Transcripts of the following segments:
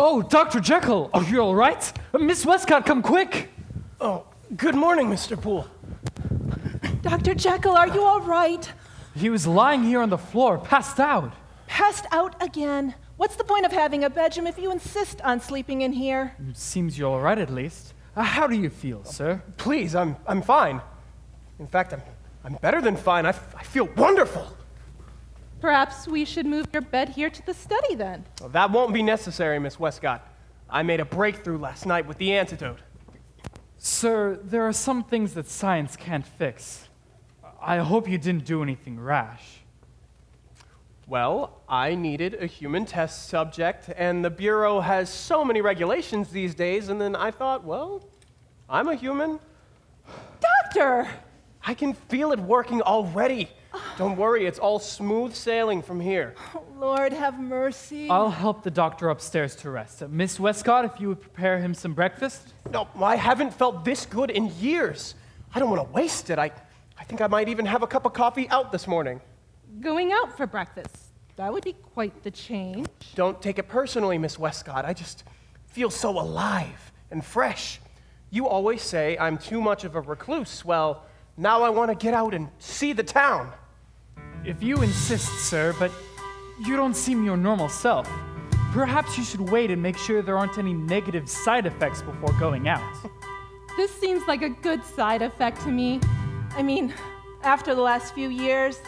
Oh, Dr. Jekyll, are you all right? Miss Westcott, come quick! Oh, good morning, Mr. Poole. Dr. Jekyll, are you all right? He was lying here on the floor, passed out. Passed out again? What's the point of having a bedroom if you insist on sleeping in here? It seems you're all right, at least. How do you feel, sir? Please, I'm fine. In fact, I'm better than fine. I feel wonderful. Perhaps we should move your bed here to the study then. Well, that won't be necessary, Miss Westcott. I made a breakthrough last night with the antidote. Sir, there are some things that science can't fix. I hope you didn't do anything rash. Well, I needed a human test subject, and the Bureau has so many regulations these days, and then I thought, well, I'm a human. Doctor! I can feel it working already. Don't worry, it's all smooth sailing from here. Oh, Lord, have mercy. I'll help the doctor upstairs to rest. Miss Westcott, if you would prepare him some breakfast? No, I haven't felt this good in years. I don't want to waste it. I think I might even have a cup of coffee out this morning. Going out for breakfast. That would be quite the change. Don't take it personally, Miss Westcott. I just feel so alive and fresh. You always say I'm too much of a recluse. Well, now I want to get out and see the town. If you insist, sir, but you don't seem your normal self. Perhaps you should wait and make sure there aren't any negative side effects before going out. This seems like a good side effect to me. I mean, after the last few years,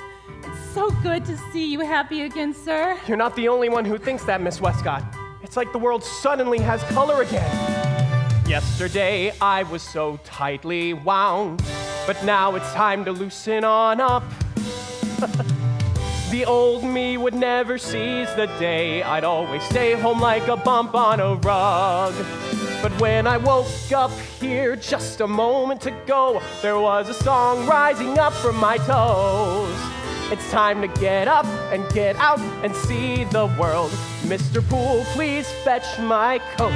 it's so good to see you happy again, sir. You're not the only one who thinks that, Miss Westcott. It's like the world suddenly has color again. Yesterday, I was so tightly wound, but now it's time to loosen on up. The old me would never seize the day. I'd always stay home like a bump on a rug. But when I woke up here just a moment ago, there was a song rising up from my toes. It's time to get up and get out and see the world. Mr. Poole, please fetch my coat.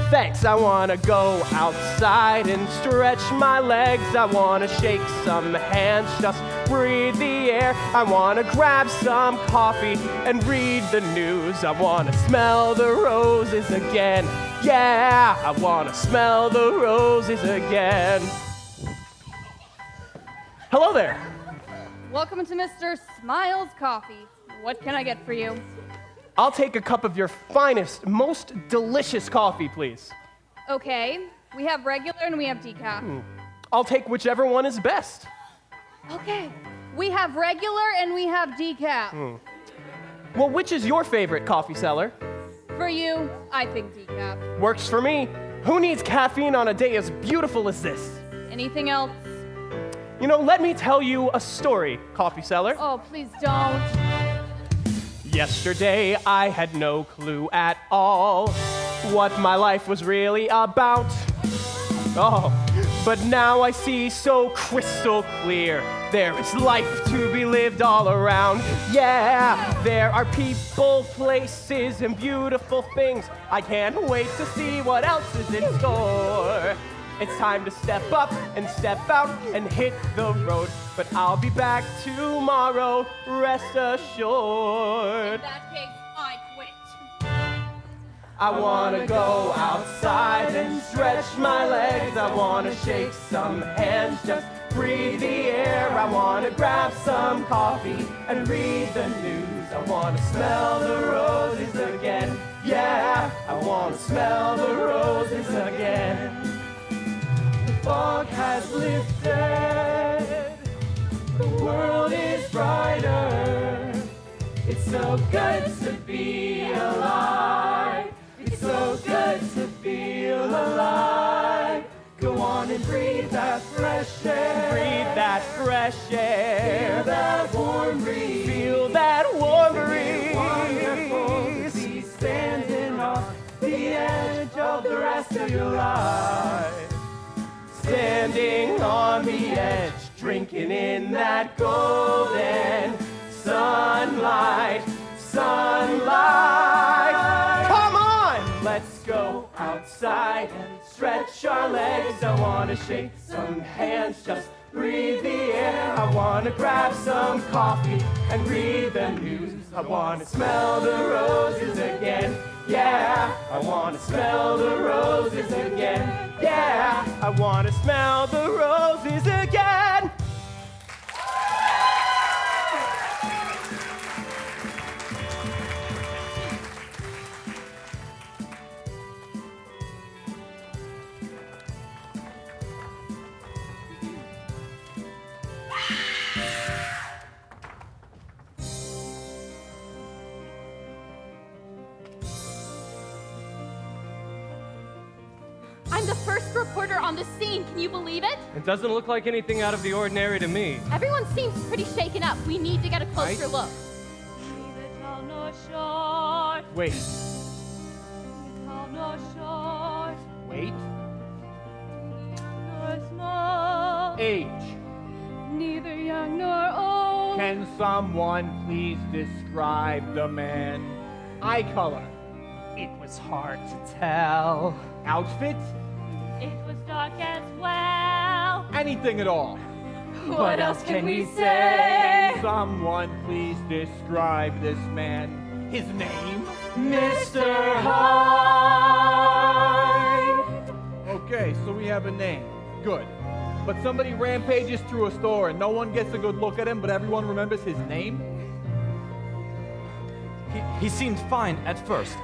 Thanks, I wanna go outside and stretch my legs. I wanna shake some hands, just breathe the air. I wanna grab some coffee and read the news. I wanna smell the roses again. Yeah, I wanna smell the roses again. Hello there. Welcome to Mr. Smiles Coffee. What can I get for you? I'll take a cup of your finest, most delicious coffee, please. Okay, we have regular and we have decaf. I'll take whichever one is best. Okay, we have regular and we have decaf. Well, which is your favorite coffee seller? For you, I think decaf. Works for me. Who needs caffeine on a day as beautiful as this? Anything else? You know, let me tell you a story, coffee seller. Oh, please don't. Yesterday, I had no clue at all what my life was really about. Oh, but now I see so crystal clear. There is life to be lived all around. Yeah, there are people, places, and beautiful things. I can't wait to see what else is in store. It's time to step up and step out and hit the road. But I'll be back tomorrow, rest assured. In that case, I quit. I wanna go outside and stretch my legs. I wanna shake some hands, just breathe the air. I wanna grab some coffee and read the news. I wanna smell the roses again. Yeah, I wanna smell the roses again. The fog has lifted. The world is brighter. It's so good to be alive. It's so good to feel alive. Go on and breathe that fresh air. Breathe that fresh air. Feel that warm breeze. Feel that warm breeze. Wonderful to be standing on the edge of the rest of your life. Standing on the edge, drinking in that golden sunlight. Sunlight. Come on, let's go outside and stretch our legs. I wanna shake some hands, just breathe the air. I wanna grab some coffee and read the news. I wanna smell the roses again. Yeah, I wanna smell the roses again. Yeah, I wanna smell the roses again. I'm the first reporter on the scene. Can you believe it? It doesn't look like anything out of the ordinary to me. Everyone seems pretty shaken up. We need to get a closer look. Wait. Wait. Age. Neither young nor old. Can someone please describe the man? Eye color. It was hard to tell. Outfit? It was dark as well. Anything at all. What else can we say? Can someone please describe this man? His name? Mr. Hyde. Okay, so we have a name. Good. But somebody rampages through a store and no one gets a good look at him, but everyone remembers his name? He seemed fine at first.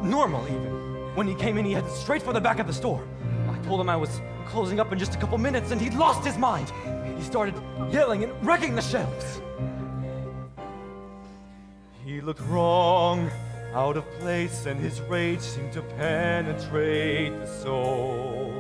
Normal, even. When he came in, he headed straight for the back of the store. I told him I was closing up in just a couple minutes, and he'd lost his mind. He started yelling and wrecking the shelves. He looked wrong, out of place, and his rage seemed to penetrate the soul.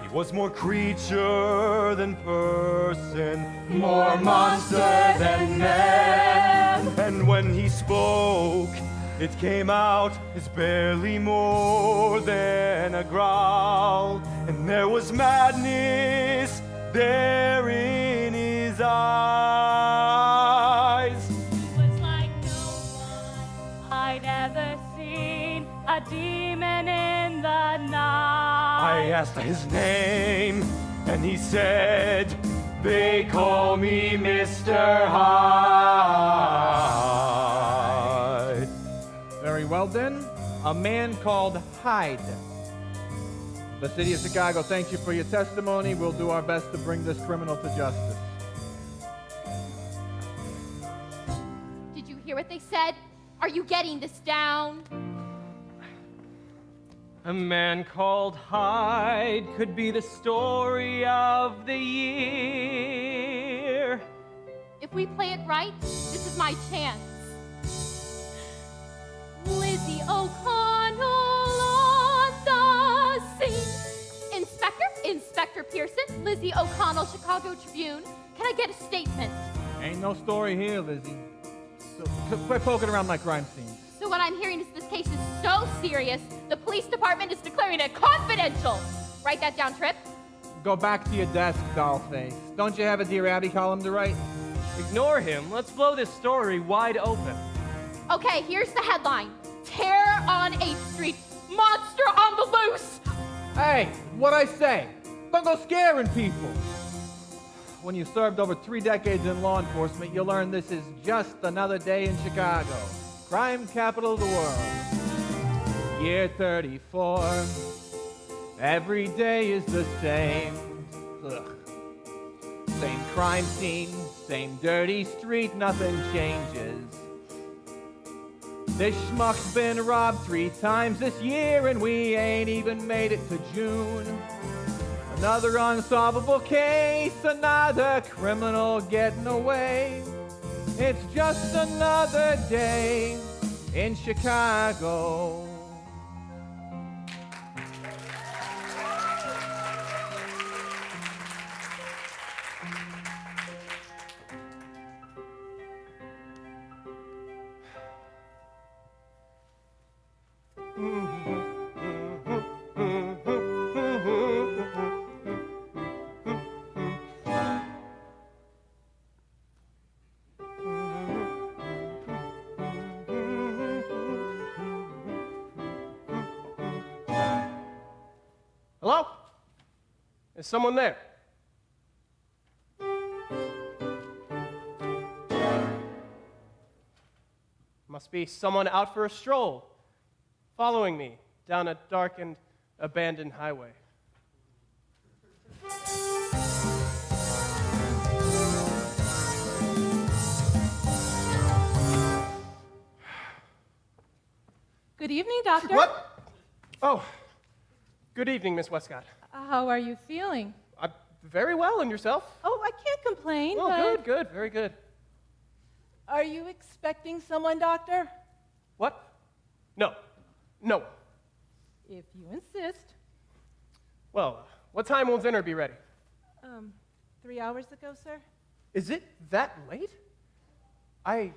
He was more creature than person, more monster than man. And when he spoke, it came out as barely more than a growl. And there was madness there in his eyes. It was like no one I'd ever seen, a demon in the night. I asked his name, and he said, "They call me Mr. Hyde." Very well then. A man called Hyde. The city of Chicago thanks you for your testimony. We'll do our best to bring this criminal to justice. Did you hear what they said? Are you getting this down? A man called Hyde could be the story of the year. If we play it right, this is my chance. Lizzie O'Connell on the scene. Inspector Pearson, Lizzie O'Connell, Chicago Tribune. Can I get a statement? Ain't no story here, Lizzie. So quit poking around my crime scene. So what I'm hearing is this case is so serious, the police department is declaring it confidential. Write that down, Trip. Go back to your desk, dollface. Don't you have a Dear Abby column to write? Ignore him. Let's blow this story wide open. Okay, here's the headline. Terror on 8th Street. Monster on the loose. Hey, what'd I say? Don't go scaring people. When you've served over 3 decades in law enforcement, you learn this is just another day in Chicago. Crime capital of the world. Year 34. Every day is the same. Ugh. Same crime scene, same dirty street, nothing changes. This schmuck's been robbed 3 times this year and we ain't even made it to June. Another unsolvable case, another criminal getting away. It's just another day in Chicago. Hello? Is someone there? Must be someone out for a stroll, following me down a dark and abandoned highway. Good evening, Doctor. What? Oh, good evening, Miss Westcott. How are you feeling? I'm very well, and yourself? Oh, I can't complain. Oh, but good, very good. Are you expecting someone, Doctor? What? No. If you insist. Well, what time will dinner be ready? 3 hours ago, sir? Is it that late? I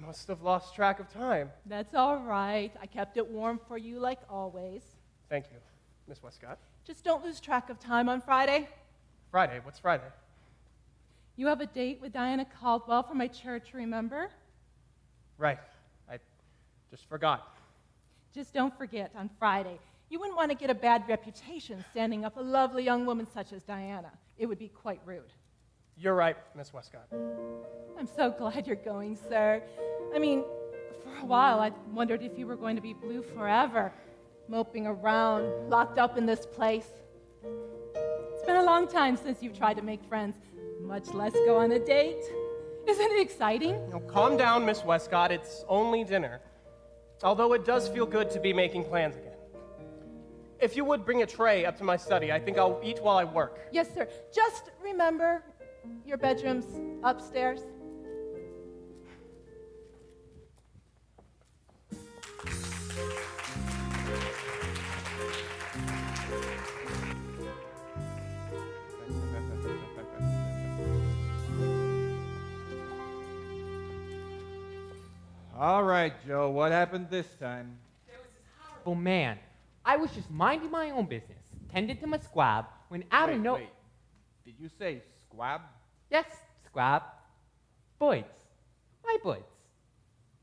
must have lost track of time. That's all right. I kept it warm for you like always. Thank you, Miss Westcott. Just don't lose track of time on Friday. Friday? What's Friday? You have a date with Diana Caldwell from my church, remember? Right. I just forgot. Just don't forget, on Friday. You wouldn't want to get a bad reputation standing up a lovely young woman such as Diana. It would be quite rude. You're right, Miss Westcott. I'm so glad you're going, sir. I mean, for a while I wondered if you were going to be blue forever, moping around, locked up in this place. It's been a long time since you've tried to make friends, much less go on a date. Isn't it exciting? Now, calm down, Miss Westcott. It's only dinner. Although it does feel good to be making plans again. If you would bring a tray up to my study, I think I'll eat while I work. Yes, sir. Just remember, your bedroom's upstairs. All right, Joe, what happened this time? Well, man, I was just minding my own business, tending to my squab, when out of no... Wait. Did you say squab? Yes, squab. Boys. My boys.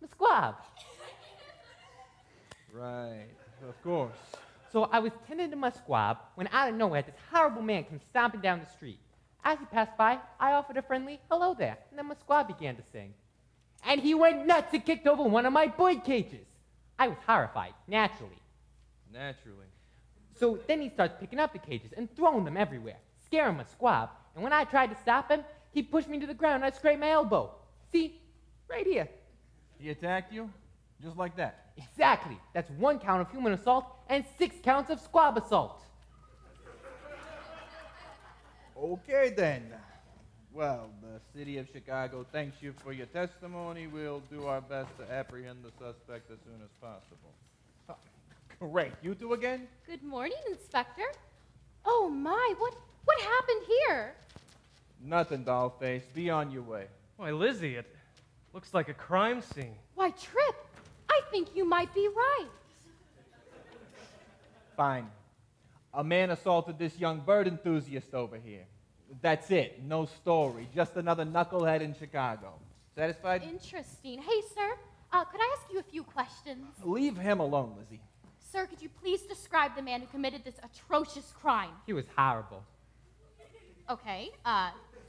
My squab. Right, of course. So I was tending to my squab when out of nowhere this horrible man came stomping down the street. As he passed by, I offered a friendly hello there, and then my squab began to sing. And he went nuts and kicked over one of my boy cages. I was horrified, naturally. Naturally. So then he starts picking up the cages and throwing them everywhere, scaring my squab. And when I tried to stop him, he pushed me to the ground and I scraped my elbow. See? Right here. He attacked you? Just like that? Exactly. That's 1 count of human assault and 6 counts of squab assault. Okay, then. Well, the city of Chicago thanks you for your testimony. We'll do our best to apprehend the suspect as soon as possible. Great. You two again? Good morning, Inspector. Oh my, what happened here? Nothing, dollface. Be on your way. Why, Lizzie, it looks like a crime scene. Why, Trip, I think you might be right. Fine. A man assaulted this young bird enthusiast over here. That's it. No story. Just another knucklehead in Chicago. Satisfied? Interesting. Hey, sir, could I ask you a few questions? Leave him alone, Lizzie. Sir, could you please describe the man who committed this atrocious crime? He was horrible. Okay,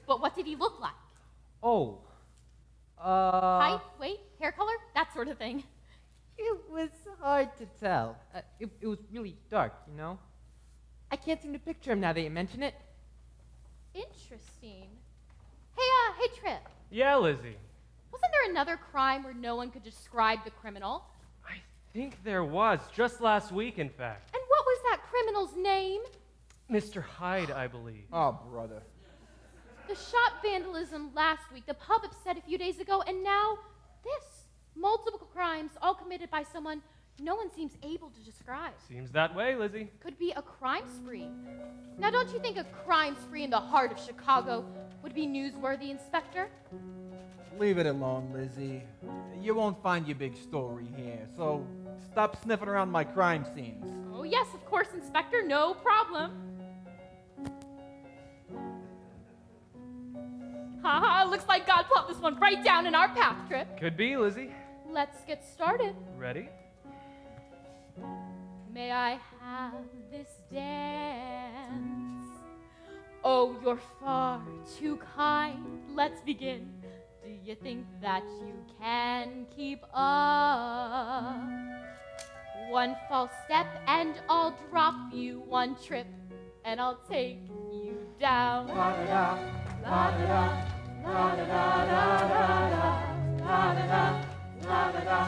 but what did he look like? Oh. Height, weight, hair color, that sort of thing. It was hard to tell. It was really dark, you know? I can't seem to picture him now that you mention it. Interesting. Hey, Trip, Yeah, Lizzie. wasn't there another crime where no one could describe the criminal? I think there was, just last week, in fact. And what was that criminal's name? Mr. Hyde, I believe. Oh, brother. The shop vandalism last week, the pub upset a few days ago, and now this. Multiple crimes, all committed by someone no one seems able to describe. Seems that way, Lizzie. Could be a crime spree. Now, don't you think a crime spree in the heart of Chicago would be newsworthy, Inspector? Leave it alone, Lizzie. You won't find your big story here, so stop sniffing around my crime scenes. Oh, yes, of course, Inspector, no problem. Haha, looks like God plopped this one right down in our path, Trip. Could be, Lizzie. Let's get started. Ready? May I have this dance? Oh, you're far too kind. Let's begin. Do you think that you can keep up? One false step and I'll drop you. One trip and I'll take you down. La-da-da, la-da-da, la-da-da, la-da-da, la-da-da,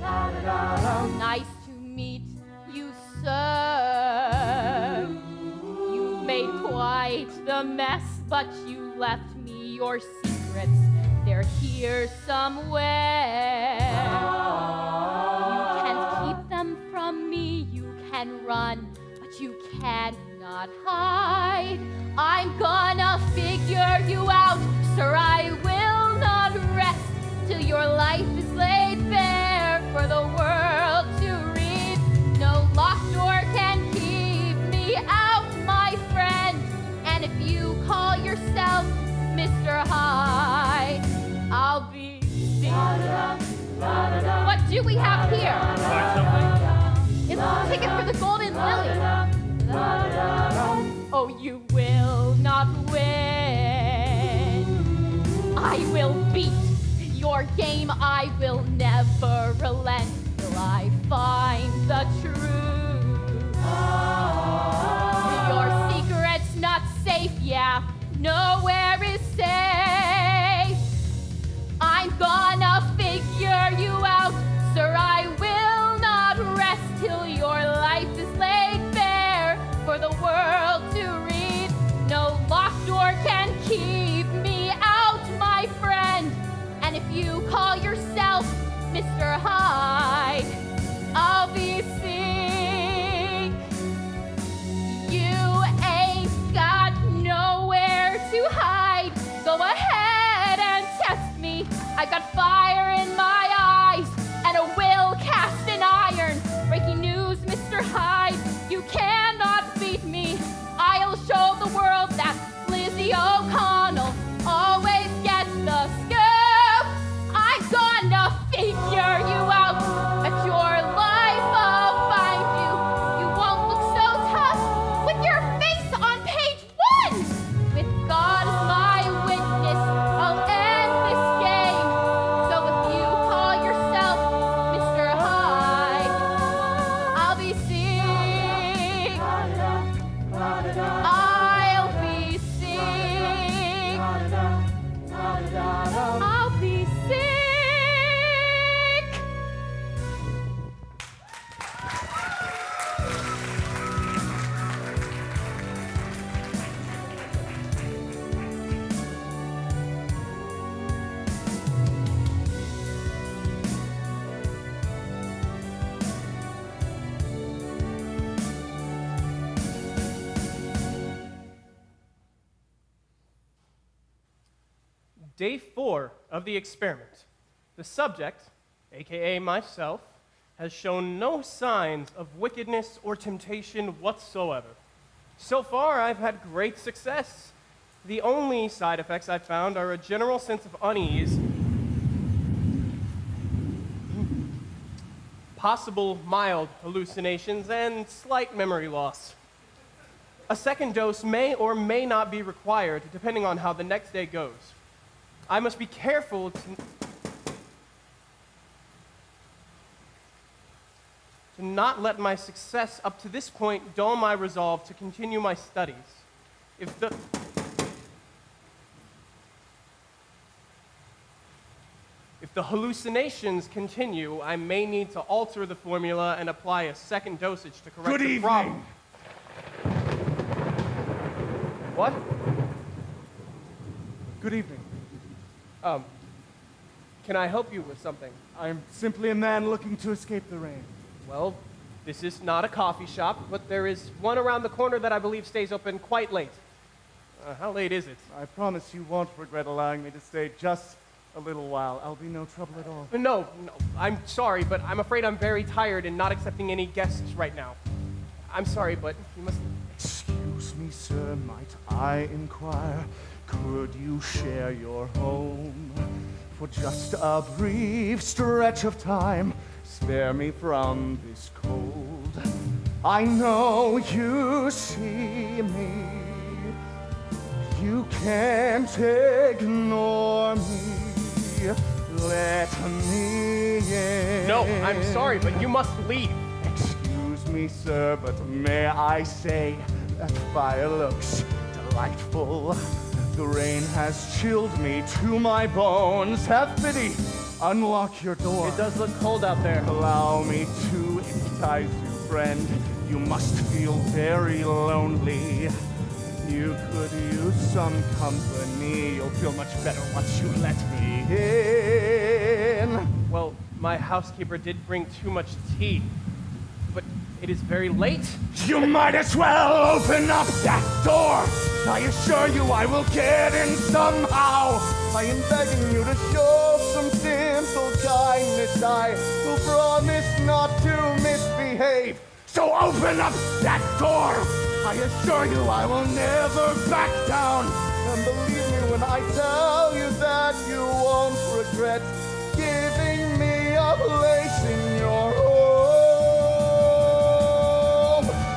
la-da-da. Nice to meet you, sir. You've made quite the mess, but you left me your secrets. They're here somewhere. You can't keep them from me. You can run, but you cannot hide. I'm gonna figure you out, sir. I will not rest till your life is laid bare for the world to read. No locked door can keep me out, my friend. And if you call yourself Mr. Hyde, I'll be seen. What do we have here? Find something? It's a ticket for the Golden Lily. Oh, you will not win. I will beat your game. I will never relent till I find the truth. Your secret's not safe, yeah. Nowhere is safe. I'm gonna figure you out, sir. I will not rest till your life is laid bare for the world to read. No locked door can keep me out, my friend. And if you call yourself Mr. Hyde, I'll be sick. You ain't got nowhere to hide. Go ahead and test me. I've got fire in my eyes and a will cast in iron. Breaking news, Mr. Hyde, you cannot beat me. I'll show the world that Lizzie O'Connell always gets the scoop. I'm gonna figure you out. At your life I'll find you. You won't look so tough with your face on page 1. With God as my witness, I'll end this game. So if you call yourself Mr. Hyde, I'll be sick. I'll be sick. I'll be sick. Day 4 of the experiment. The subject, aka myself, has shown no signs of wickedness or temptation whatsoever. So far, I've had great success. The only side effects I've found are a general sense of unease, possible mild hallucinations, and slight memory loss. A second dose may or may not be required, depending on how the next day goes. I must be careful to not let my success up to this point dull my resolve to continue my studies. If the hallucinations continue, I may need to alter the formula and apply a second dosage to correct the problem. What? Good evening. Can I help you with something? I'm simply a man looking to escape the rain. Well, this is not a coffee shop, but there is one around the corner that I believe stays open quite late. How late is it? I promise you won't regret allowing me to stay just a little while. I'll be no trouble at all. No, I'm sorry, but I'm afraid I'm very tired and not accepting any guests right now. I'm sorry, but you must... Excuse me, sir, might I inquire, could you share your home for just a brief stretch of time? Spare me from this cold. I know you see me. You can't ignore me. Let me in. No, I'm sorry, but you must leave. Excuse me, sir, but may I say that fire looks delightful. The rain has chilled me to my bones. Have pity. Unlock your door. It does look cold out there. Allow me to entice you, friend. You must feel very lonely. You could use some company. You'll feel much better once you let me in. Well, my housekeeper did bring too much tea, but it is very late. You might as well open up that door. I assure you I will get in somehow. I am begging you to show some simple kindness. I will promise not to misbehave. So open up that door. I assure you I will never back down. And believe me when I tell you that you won't regret giving me a place in your home.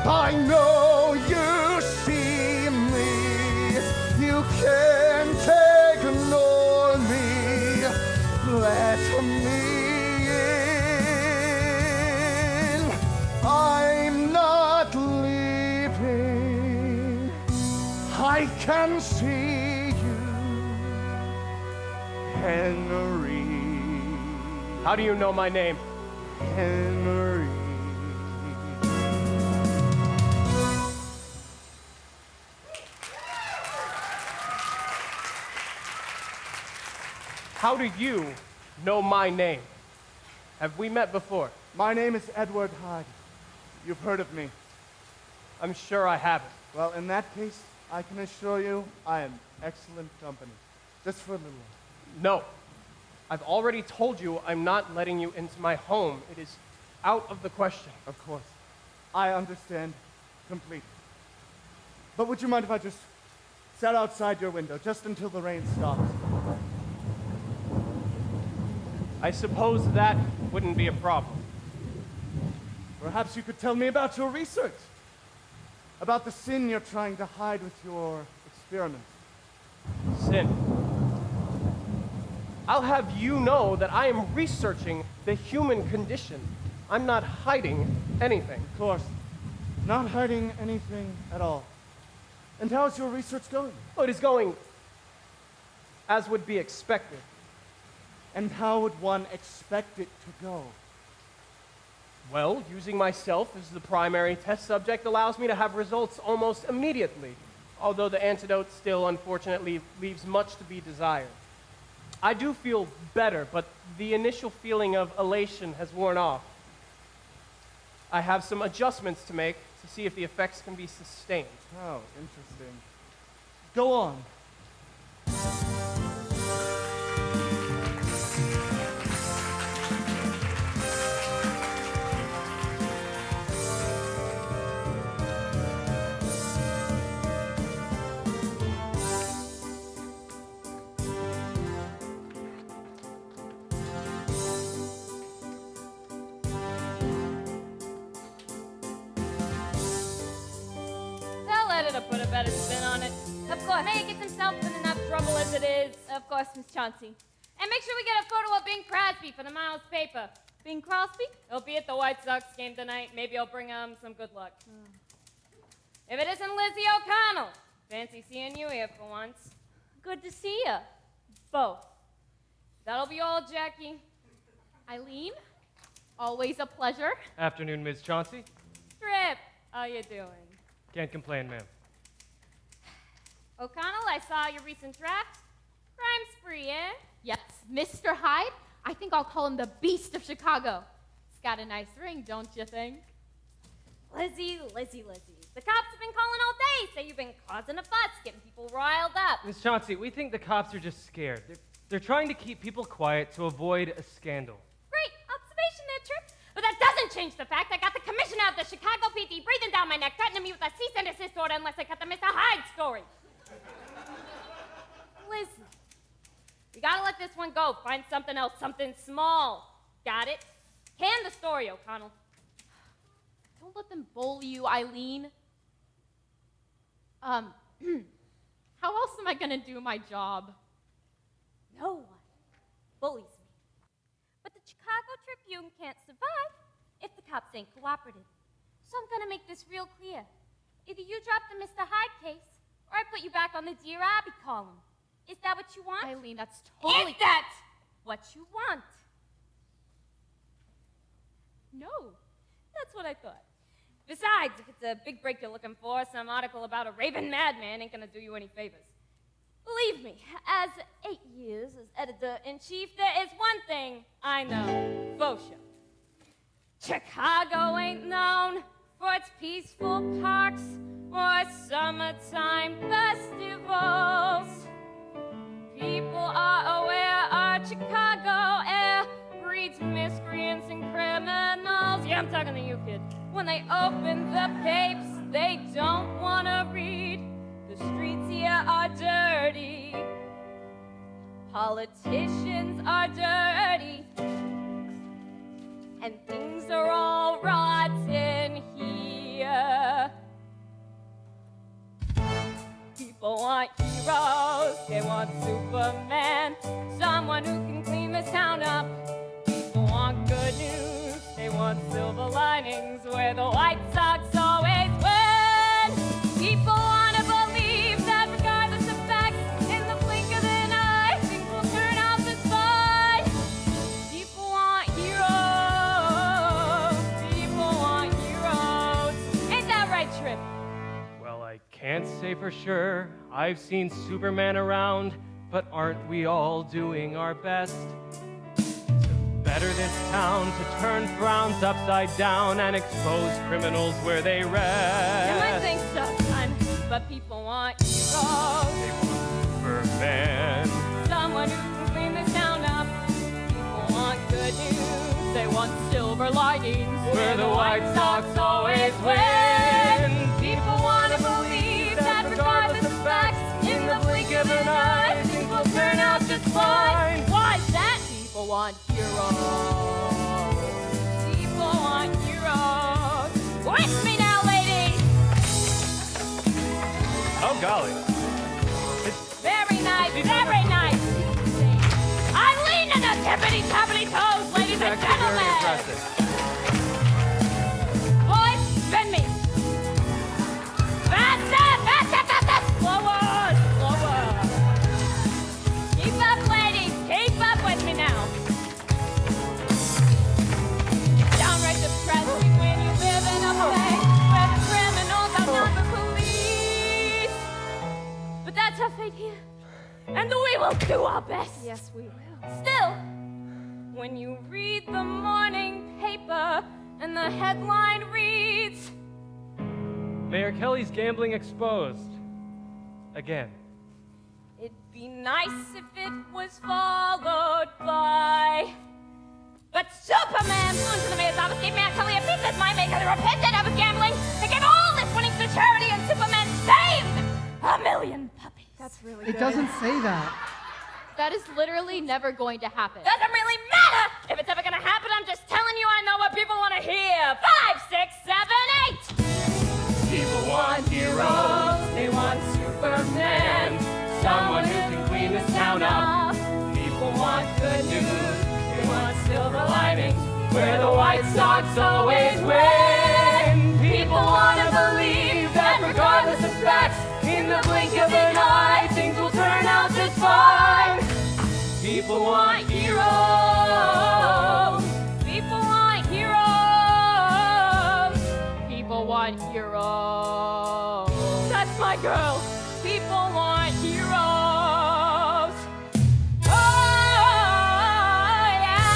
I know you see me. You can't ignore me. Let me in. I'm not leaving. I can see you, Henry. How do you know my name? Henry. How do you know my name? Have we met before? My name is Edward Hyde. You've heard of me. I'm sure I haven't. Well, in that case, I can assure you I am excellent company. Just for a little while. No. I've already told you I'm not letting you into my home. It is out of the question. Of course. I understand completely. But would you mind if I just sat outside your window just until the rain stops? I suppose that wouldn't be a problem. Perhaps you could tell me about your research. About the sin you're trying to hide with your experiments. Sin. I'll have you know that I am researching the human condition. I'm not hiding anything. Of course. Not hiding anything at all. And how is your research going? Oh, it is going as would be expected. And how would one expect it to go? Well, using myself as the primary test subject allows me to have results almost immediately, although the antidote still, unfortunately, leaves much to be desired. I do feel better, but the initial feeling of elation has worn off. I have some adjustments to make to see if the effects can be sustained. Oh, interesting. Go on. Tell Etta to put a better spin on it. Of course. May it get himself in enough trouble as it is. Of course, Miss Chauncey. And make sure we get a photo of Bing Crosby for the Miles paper. Bing Crosby? He'll be at the White Sox game tonight. Maybe I'll bring him some good luck. If it isn't Lizzie O'Connell, fancy seeing you here for once. Good to see you. Both. That'll be all, Jackie. Eileen, always a pleasure. Afternoon, Ms. Chauncey. Strip, how you doing? Can't complain, ma'am. O'Connell, I saw your recent draft. Crime spree, eh? Yes, Mr. Hyde. I think I'll call him the Beast of Chicago. It's got a nice ring, don't you think? Lizzie. The cops have been calling all day. Say you've been causing a fuss, getting people riled up. Miss Chauncey, we think the cops are just scared. They're trying to keep people quiet to avoid a scandal. Great observation there, Trip. But that doesn't change the fact I got the commissioner of the Chicago PD breathing down my neck, threatening me with a cease and desist order unless I cut the Mr. Hyde story. Listen, we gotta let this one go. Find something else, something small. Got it? Can the story, O'Connell. Don't let them bully you, Eileen. How else am I gonna do my job? No one bullies me. But the Chicago Tribune can't survive if the cops ain't cooperative. So I'm gonna make this real clear. Either you drop the Mr. Hyde case, or I put you back on the Dear Abby column. Is that what you want? Eileen, that's totally... Is that what you want? No. That's what I thought. Besides, if it's a big break you're looking for, some article about a raving madman ain't gonna do you any favors. Believe me, as 8 years as editor-in-chief, there is one thing I know for sure. Chicago ain't known for its peaceful parks or summertime festivals. People are aware our Chicago air breeds miscreants and criminals. Yeah, I'm talking to you, kid. When they open the papes, they don't want to read. The streets here are dirty. Politicians are dirty. And things are all rotten here. People want heroes, they want Superman, someone who can clean this town up. People want good news, they want silver linings where the White Sox always win. People want to believe that regardless of facts, in the blink of an eye, things will turn out just fine. People want heroes, people want heroes. Ain't that right, Trip? Well, I can't say for sure. I've seen Superman around, but aren't we all doing our best to better this town, to turn frowns upside down and expose criminals where they rest? You might think so, son, but people want heroes. They want Superman. Someone who can clean this town up. People want good news. They want silver linings Where the White Sox always win. People want to believe that regardless of facts, in the blink of an eye, things will turn out just fine. Why's that? People want heroes. People want heroes. With me now, ladies. Oh, golly. Very nice, very nice. Eileen and the tippity-tappity toes, ladies and Actually very gentlemen. impressive. Boys, spin me. Faster. Slower. Keep up, ladies. Keep up with me now. It's downright depressing when you live in a place where the criminals are not the police. But that's our fate here. And we will do our best. Yes, we will. Still, when you read the morning paper and the headline reads, Mayor Kelly's gambling exposed. Again. it'd be nice if it was followed by, but Superman flew into the mayor's office, gave Mayor Kelly a piece of my maker, repented of his gambling, and gave all his winnings to charity, and Superman saved 1 million puppies. That's really It good. doesn't say that. That is literally never going to happen. Doesn't really matter if it's ever gonna happen. I'm just telling you I know what people want to hear. 5, 6, 7, 8. People want heroes. They want Superman. Someone who can clean this town up. People want good news. They want silver linings where the White Sox always win. People want to believe that regardless of facts, in the blink of an eye, things will turn out just fine. People want heroes. People want heroes. People want heroes. That's my girl. People want heroes. Oh, yeah.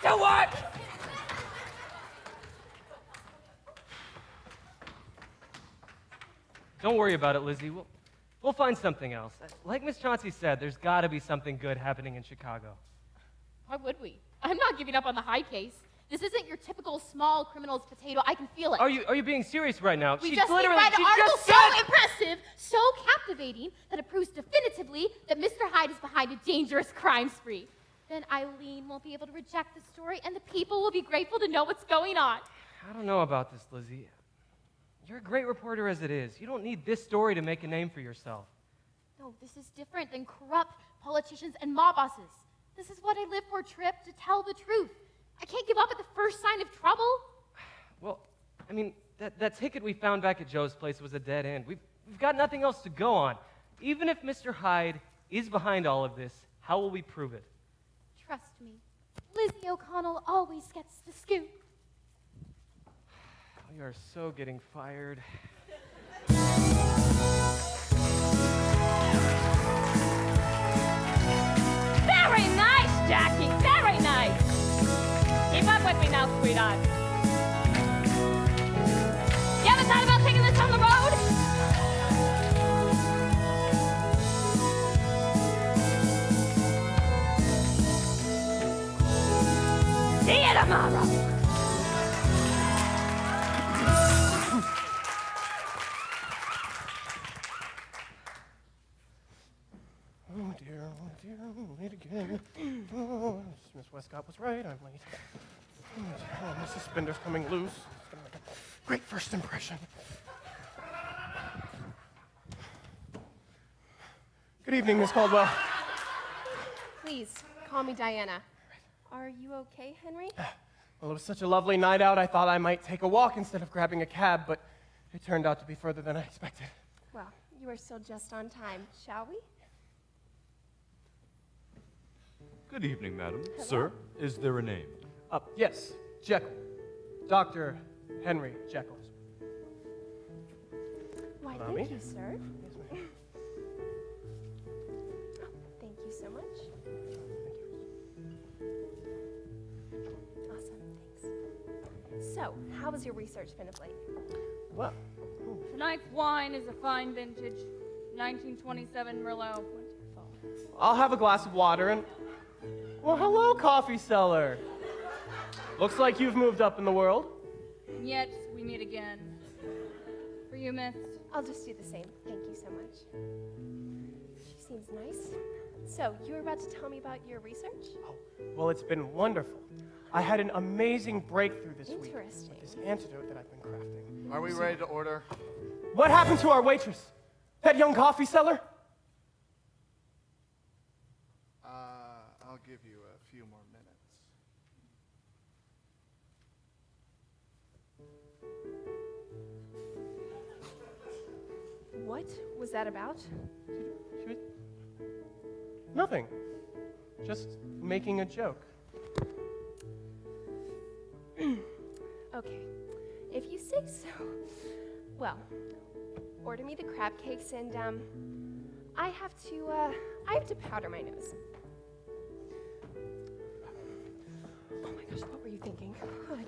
to work! Don't worry about it, Lizzie. We'll find something else. Like Miss Chauncey said, there's got to be something good happening in Chicago. Why would we? I'm not giving up on the Hyde case. This isn't your typical small criminal's potato. I can feel it. Are you being serious right now? We She just literally, read an she article just so said- impressive, so captivating, that it proves definitively that Mr. Hyde is behind a dangerous crime spree. Then Eileen won't be able to reject the story, and the people will be grateful to know what's going on. I don't know about this, Lizzie. You're a great reporter as it is. You don't need this story to make a name for yourself. No, this is different than corrupt politicians and mob bosses. This is what I live for, Trip, to tell the truth. I can't give up at the first sign of trouble. Well, I mean, that ticket we found back at Joe's place was a dead end. We've got nothing else to go on. Even if Mr. Hyde is behind all of this, how will we prove it? Trust me, Lizzie O'Connell always gets the scoop. We are so getting fired. Very nice, Jackie, very nice. Keep up with me now, sweetheart. You ever thought about taking this on the road? See you tomorrow. Oh dear, I'm late again. Oh, Miss Westcott was right, I'm late. Oh, dear. Oh, my suspender's coming loose. It's gonna make a great first impression. Good evening, Miss Caldwell. Please, call me Diana. Are you okay, Henry? Well, it was such a lovely night out, I thought I might take a walk instead of grabbing a cab, but it turned out to be further than I expected. Well, you are still just on time, shall we? Good evening, madam. Sir, is there a name? Yes, Jekyll. Dr. Henry Jekyll. Why, Allow thank me? you, sir. Yes, ma'am. Oh, thank you so much. Awesome, thanks. So, how has your research been of late? Well, Tonight's wine is a fine vintage, 1927 Merlot. I'll have a glass of water and... Well, hello, coffee seller. Looks like you've moved up in the world. And yet, we meet again. For you, miss. I'll just do the same. Thank you so much. She seems nice. So, you were about to tell me about your research? Oh, well, it's been wonderful. I had an amazing breakthrough this week Interesting. with this antidote that I've been crafting. Are we ready to order? What happened to our waitress? That young coffee seller? I'll give you a few more minutes. What was that about? Nothing. Just making a joke. Okay, if you say so. Well, order me the crab cakes and, I have to powder my nose. Oh my gosh, what were you thinking? Good.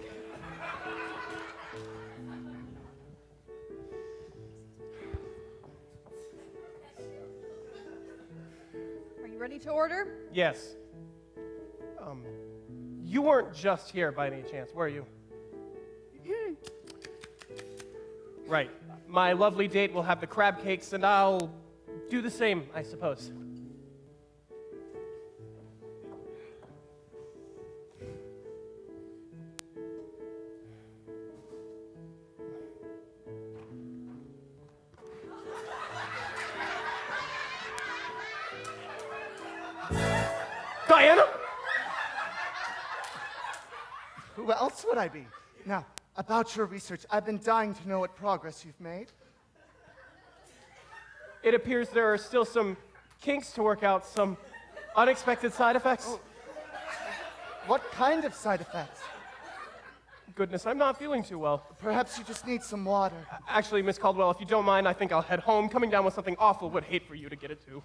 Are you ready to order? Yes. You weren't just here by any chance, were you? Right. My lovely date will have the crab cakes, and I'll do the same, I suppose. Diana? Who else would I be? Now, about your research, I've been dying to know what progress you've made. It appears there are still some kinks to work out, some unexpected side effects. Oh. What kind of side effects? Goodness, I'm not feeling too well. Perhaps you just need some water. Actually, Miss Caldwell, if you don't mind, I think I'll head home. Coming down with something awful would hate for you to get it too.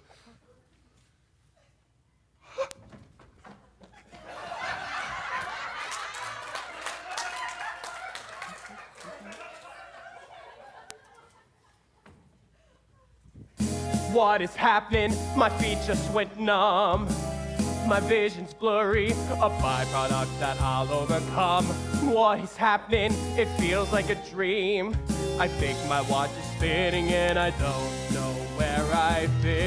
What is happening? My feet just went numb. My vision's blurry, a byproduct that I'll overcome. What is happening? It feels like a dream. I think my watch is spinning and I don't know where I've been.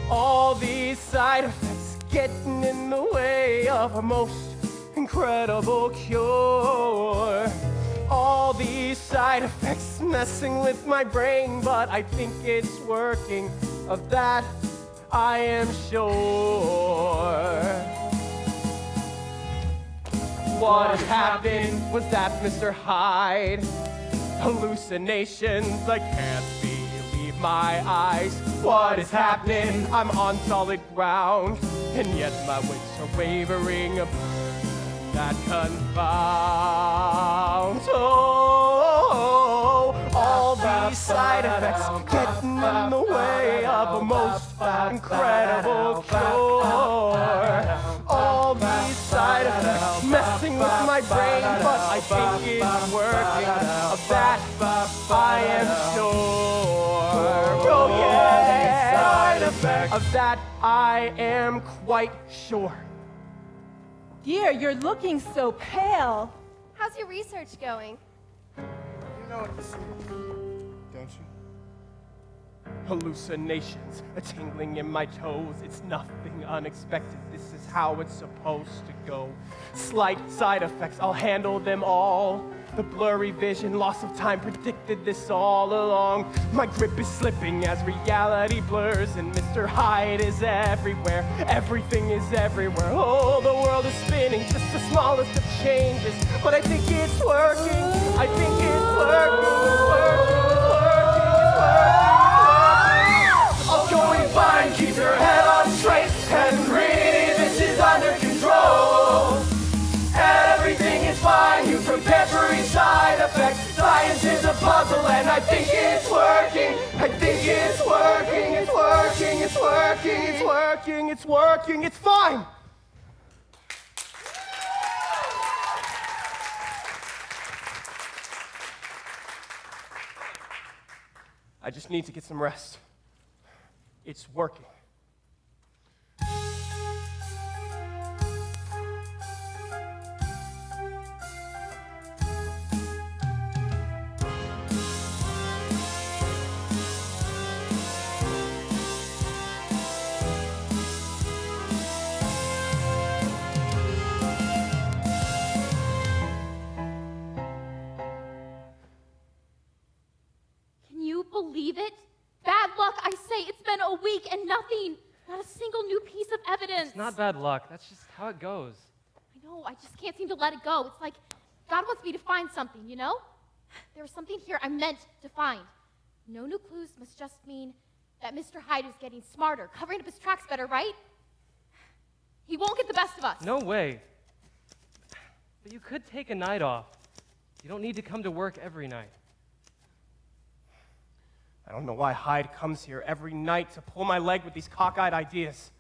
All these side effects getting in the way of a most incredible cure. All these side effects messing with my brain, but I think it's working. Of that, I am sure. What happened was that Mr. Hyde. Hallucinations, I can't believe my eyes. What is happening? I'm on solid ground, and yet my wits are wavering. A burden that confounds. Oh, all these side effects getting in the way of a most incredible cure. All these side effects messing with my brain, but I think it's working. Of that, I am sure. Oh yeah, side effects. Of that, I am quite sure. Dear, you're looking so pale. How's your research going? You know what this is, don't you? Hallucinations, a tingling in my toes. It's nothing unexpected. This is how it's supposed to go. Slight side effects, I'll handle them all. The blurry vision, loss of time predicted this all along. My grip is slipping as reality blurs, and Mr. Hyde is everywhere. Everything is everywhere. Oh, the world is spinning, just the smallest of changes. But I think it's working. I think it's working. It's working. It's working. It's working. All's going fine, keep your head on straight, and really this is under control. Everything is fine, you prepared for each side effect. Science is a puzzle and I think it's working. I think it's working, it's working, it's working, It's working. It's working. It's fine. I just need to get some rest. It's working. Can you believe it? Bad luck, I say. It's been a week and nothing. Not a single new piece of evidence. It's not bad luck. That's just how it goes. I know, I just can't seem to let it go. It's like God wants me to find something, you know? There was something here I meant to find. No new clues must just mean that Mr. Hyde is getting smarter, covering up his tracks better, right? He won't get the best of us. No way. But you could take a night off. You don't need to come to work every night. I don't know why Hyde comes here every night to pull my leg with these cockeyed ideas.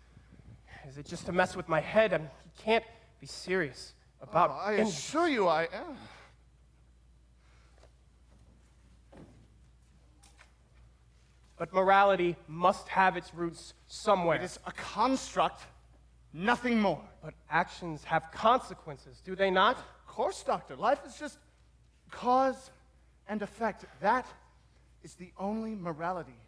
Is it just to mess with my head? I mean, he can't be serious about... I assure you I am. But morality must have its roots somewhere. It is a construct, nothing more. But actions have consequences, do they not? Of course, Doctor. Life is just cause and effect. That is the only morality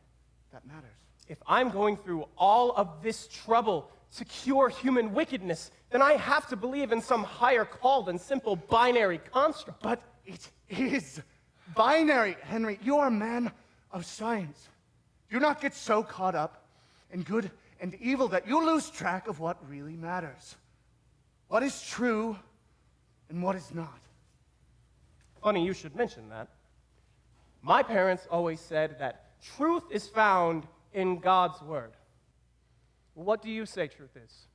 that matters. If I'm going through all of this trouble to cure human wickedness, then I have to believe in some higher call than simple binary construct. But it is binary, Henry. You are a man of science. Do not get so caught up in good and evil that you lose track of what really matters. What is true and what is not. Funny you should mention that. My parents always said that truth is found in God's word. What do you say truth is?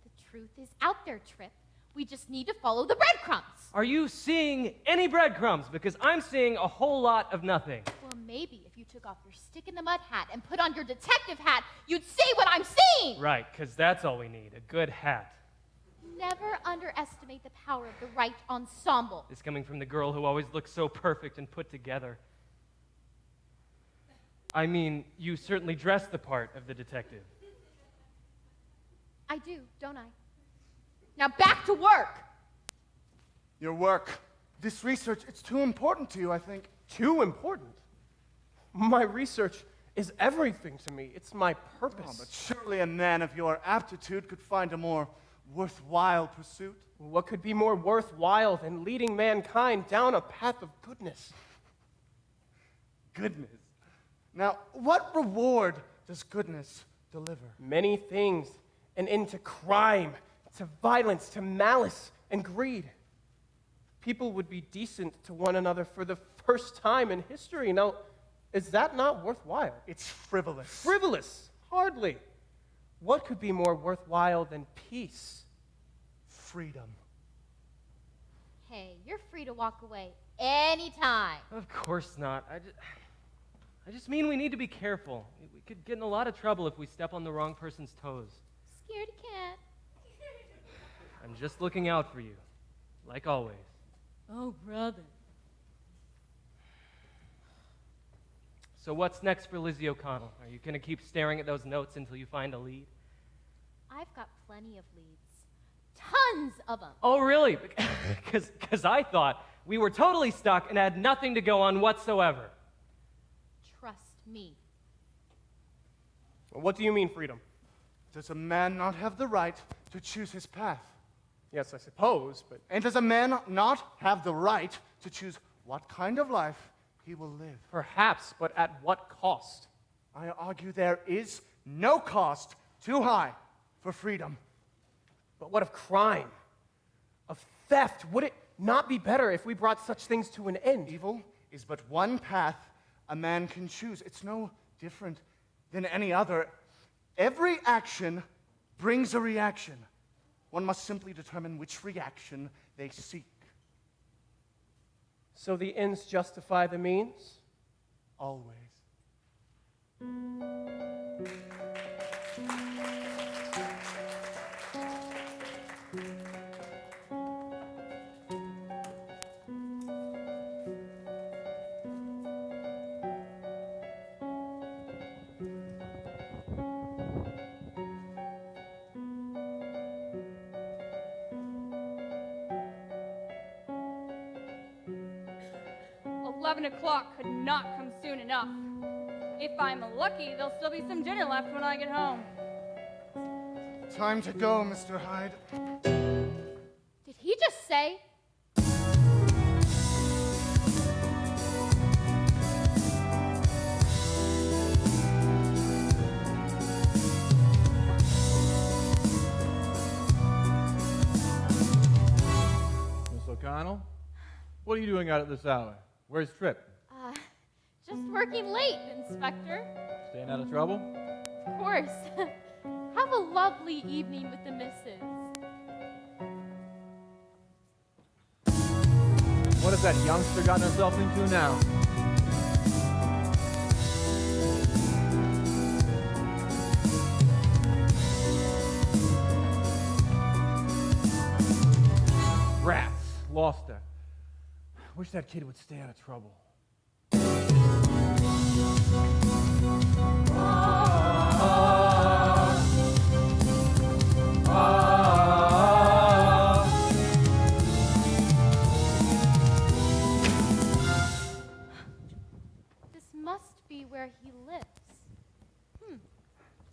The truth is out there, Trip. We just need to follow the breadcrumbs. Are you seeing any breadcrumbs? Because I'm seeing a whole lot of nothing. Well, maybe if you took off your stick in the mud hat and put on your detective hat, you'd see what I'm seeing. Right, because that's all we need, a good hat. never underestimate the power of the right ensemble. This coming from the girl who always looks so perfect and put together. I mean, you certainly dress the part of the detective. I do, don't I? Now back to work! Your work. This research, it's too important to you, I think. Too important? My research is everything to me. It's my purpose. Oh, but surely a man of your aptitude could find a more worthwhile pursuit. What could be more worthwhile than leading mankind down a path of goodness? Goodness. Now, what reward does goodness deliver? Many things. An end to crime, to violence, to malice and greed. People would be decent to one another for the first time in history. Now, is that not worthwhile? It's frivolous. Frivolous? Hardly. What could be more worthwhile than peace? Freedom. Hey, you're free to walk away anytime. Of course not. I just mean we need to be careful. We could get in a lot of trouble if we step on the wrong person's toes. Scaredy cat. I'm just looking out for you, like always. Oh, brother. So what's next for Lizzie O'Connell? Are you going to keep staring at those notes until you find a lead? I've got plenty of leads. Tons of them. Oh, really? Because I thought we were totally stuck and had nothing to go on whatsoever. Trust me. What do you mean, freedom? Does a man not have the right to choose his path? Yes, I suppose, but... And does a man not have the right to choose what kind of life he will live? Perhaps, but at what cost? I argue there is no cost too high for freedom. But what of crime? Of theft? Would it not be better if we brought such things to an end? Evil is but one path a man can choose. It's no different than any other. Every action brings a reaction. One must simply determine which reaction they seek. So the ends justify the means? Always. O'clock could not come soon enough. If I'm lucky, there'll still be some dinner left when I get home. Time to go, Mr. Hyde. Did he just say? Miss O'Connell? What are you doing out at this hour? Where's Tripp? Just working late, Inspector. Staying out of trouble? Of course. Have a lovely evening with the missus. What has that youngster gotten herself into now? Rats. Lost her. Wish that kid would stay out of trouble. This must be where he lives.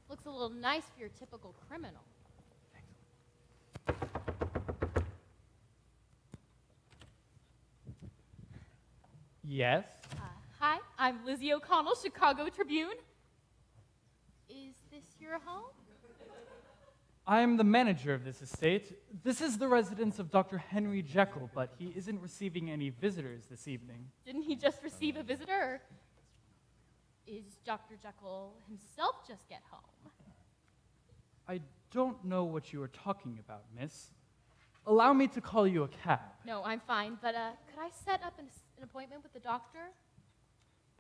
Looks a little nice for your typical criminal. Yes? Hi, I'm Lizzie O'Connell, Chicago Tribune. Is this your home? I'm the manager of this estate. This is the residence of Dr. Henry Jekyll, but he isn't receiving any visitors this evening. Didn't he just receive a visitor? Or is Dr. Jekyll himself just get home? I don't know what you are talking about, miss. Allow me to call you a cab. No, I'm fine, but could I set up an appointment with the doctor?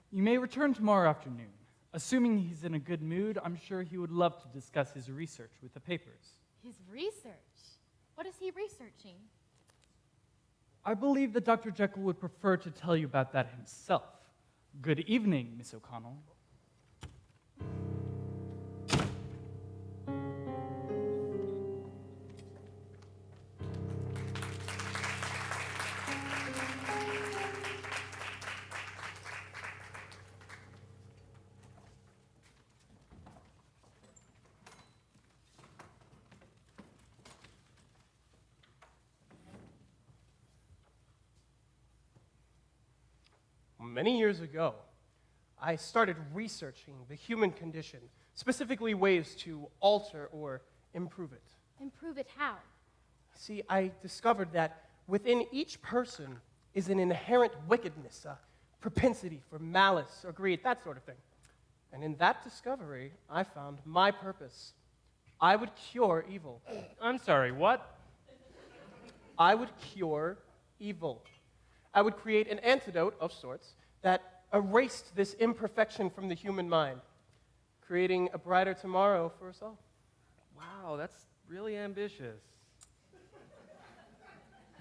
You may return tomorrow afternoon. Assuming he's in a good mood, I'm sure he would love to discuss his research with the papers. His research? What is he researching? I believe that Dr. Jekyll would prefer to tell you about that himself. Good evening, Miss O'Connell. Many years ago, I started researching the human condition, specifically ways to alter or improve it. Improve it how? See, I discovered that within each person is an inherent wickedness, a propensity for malice or greed, that sort of thing. And in that discovery, I found my purpose. I would cure evil. I'm sorry, what? I would cure evil. I would create an antidote of sorts that erased this imperfection from the human mind, creating a brighter tomorrow for us all. Wow, that's really ambitious.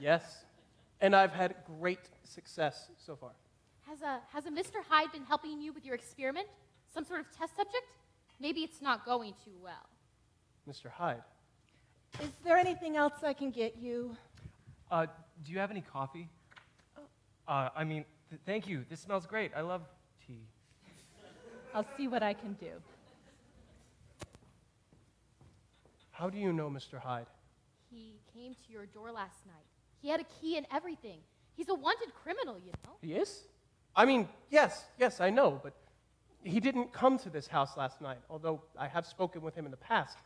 Yes, and I've had great success so far. Has a Mr. Hyde been helping you with your experiment? Some sort of test subject? Maybe it's not going too well. Mr. Hyde. Is there anything else I can get you? Do you have any coffee? Thank you. This smells great. I love tea. I'll see what I can do. How do you know Mr. Hyde? He came to your door last night. He had a key and everything. He's a wanted criminal, you know. He is? I mean, yes, I know, but he didn't come to this house last night, although I have spoken with him in the past.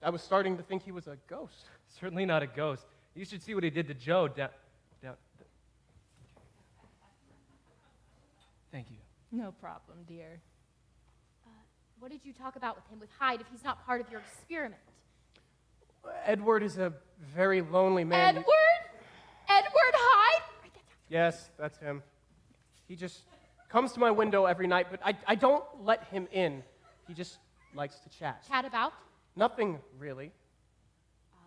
I was starting to think he was a ghost. Certainly not a ghost. You should see what he did to Joe down. Thank you. No problem, dear. What did you talk about with him, with Hyde, if he's not part of your experiment? Edward is a very lonely man. Edward? Edward Hyde? Yes, that's him. He just comes to my window every night, but I don't let him in. He just likes to chat. Chat about? Nothing, really.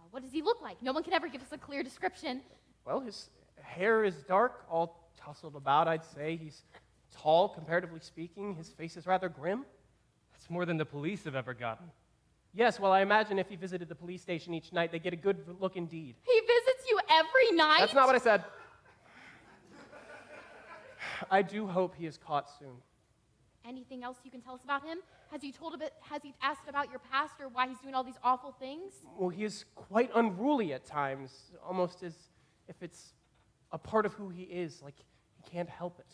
What does he look like? No one can ever give us a clear description. Well, his hair is dark, all tousled about, I'd say. He's tall, comparatively speaking. His face is rather grim. That's more than the police have ever gotten. Yes, well, I imagine if he visited the police station each night, they'd get a good look indeed. He visits you every night? That's not what I said. I do hope he is caught soon. Anything else you can tell us about him? Has he asked about your past or why he's doing all these awful things? Well, he is quite unruly at times, almost as if it's a part of who he is, like he can't help it.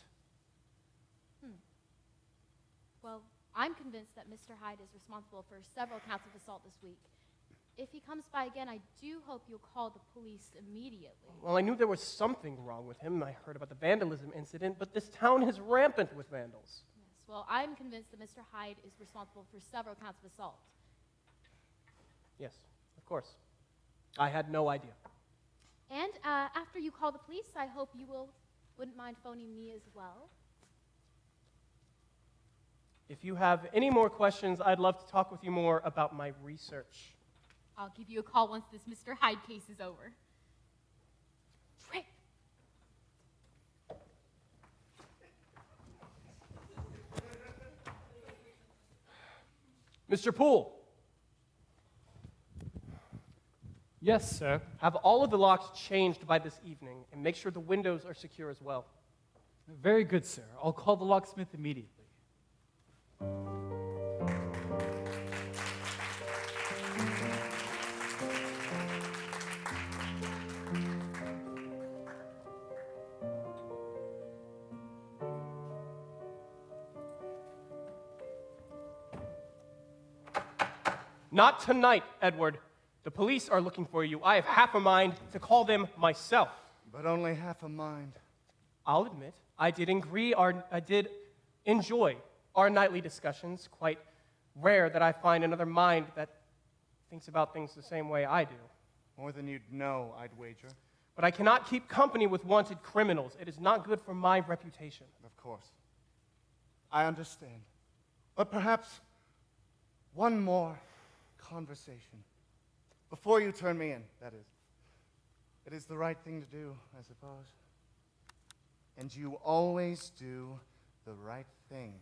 Well, I'm convinced that Mr. Hyde is responsible for several counts of assault this week. If he comes by again, I do hope you'll call the police immediately. Well, I knew there was something wrong with him. I heard about the vandalism incident, but this town is rampant with vandals. Yes, well, I'm convinced that Mr. Hyde is responsible for several counts of assault. Yes, of course. I had no idea. And after you call the police, I hope you wouldn't mind phoning me as well. If you have any more questions, I'd love to talk with you more about my research. I'll give you a call once this Mr. Hyde case is over. Trick! Mr. Poole. Yes, sir. Have all of the locks changed by this evening, and make sure the windows are secure as well. Very good, sir. I'll call the locksmith immediately. Not tonight, Edward. The police are looking for you. I have half a mind to call them myself. But only half a mind. I'll admit, I did enjoy our nightly discussions. Quite rare that I find another mind that thinks about things the same way I do. More than you'd know, I'd wager. But I cannot keep company with wanted criminals. It is not good for my reputation. Of course. I understand. But perhaps one more conversation. Before you turn me in, that is. It is the right thing to do, I suppose. And you always do the right thing,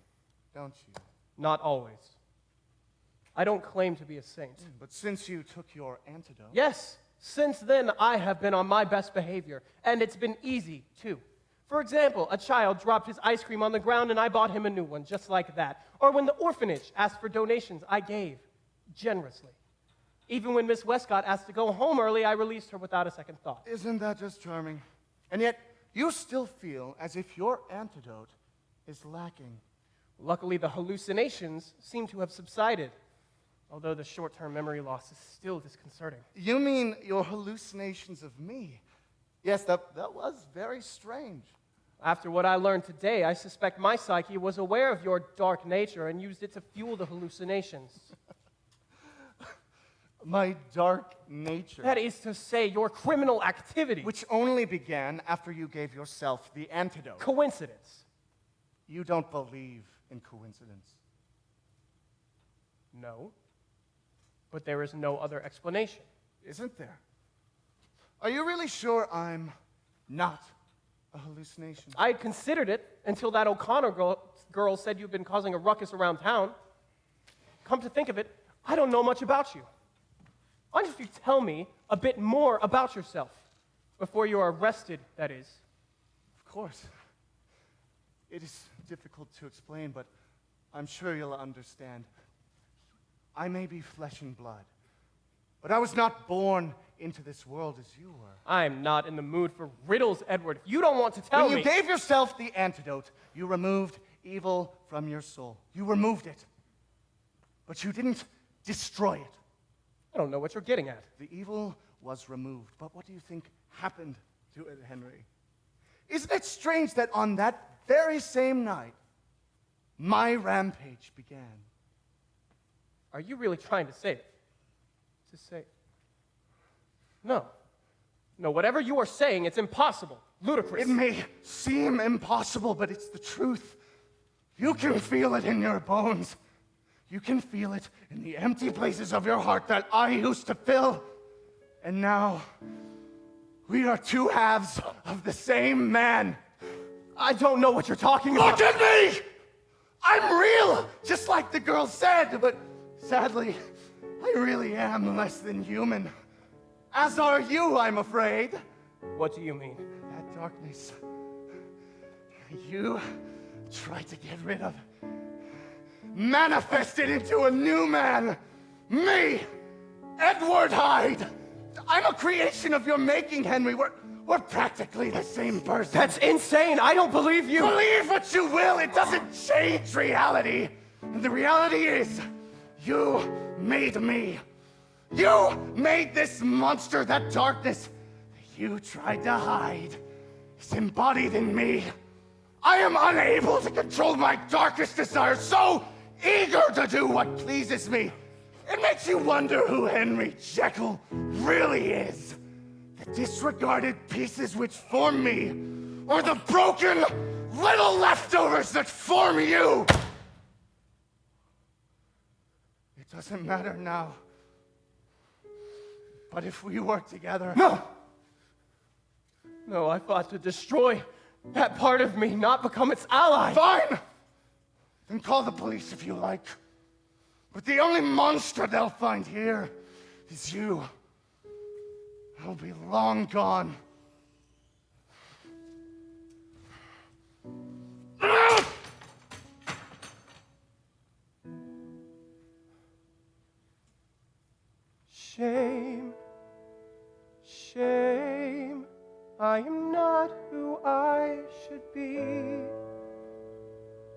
don't you? Not always. I don't claim to be a saint. But since you took your antidote... Yes, since then I have been on my best behavior, and it's been easy, too. For example, a child dropped his ice cream on the ground and I bought him a new one, just like that. Or when the orphanage asked for donations, I gave generously. Even when Miss Westcott asked to go home early, I released her without a second thought. Isn't that just charming? And yet, you still feel as if your antidote is lacking. Luckily, the hallucinations seem to have subsided, although the short-term memory loss is still disconcerting. You mean your hallucinations of me? Yes, that was very strange. After what I learned today, I suspect my psyche was aware of your dark nature and used it to fuel the hallucinations. My dark nature. That is to say, your criminal activity. Which only began after you gave yourself the antidote. Coincidence. You don't believe in coincidence. No. But there is no other explanation. Isn't there? Are you really sure I'm not a hallucination? I had considered it until that O'Connor girl said you've been causing a ruckus around town. Come to think of it, I don't know much about you. Why don't you tell me a bit more about yourself before you are arrested, that is? Of course. It is difficult to explain, but I'm sure you'll understand. I may be flesh and blood, but I was not born into this world as you were. I'm not in the mood for riddles, Edward. You don't want to tell me. When you gave yourself the antidote, you removed evil from your soul. You removed it, but you didn't destroy it. I don't know what you're getting at. The evil was removed, but what do you think happened to it, Henry? Isn't it strange that on that very same night, my rampage began? Are you really trying to say it? To say... No. No, whatever you are saying, it's impossible. Ludicrous. It may seem impossible, but it's the truth. You can feel it in your bones. You can feel it in the empty places of your heart that I used to fill. And now, we are two halves of the same man. I don't know what you're talking about. Look at me! I'm real, just like the girl said, but sadly, I really am less than human. As are you, I'm afraid. What do you mean? That darkness you tried to get rid of manifested into a new man. Me, Edward Hyde. I'm a creation of your making, Henry. We're practically the same person. That's insane. I don't believe you. Believe what you will. It doesn't change reality. And the reality is, you made me. You made this monster, that darkness that you tried to hide. It's embodied in me. I am unable to control my darkest desires, so eager to do what pleases me. It makes you wonder who Henry Jekyll really is. The disregarded pieces which form me, or the broken little leftovers that form you. It doesn't matter now. But if we work together... No! No, I fought to destroy that part of me, not become its ally. Fine! Then call the police if you like. But the only monster they'll find here is you. I'll be long gone. Shame, shame, I am not who I should be.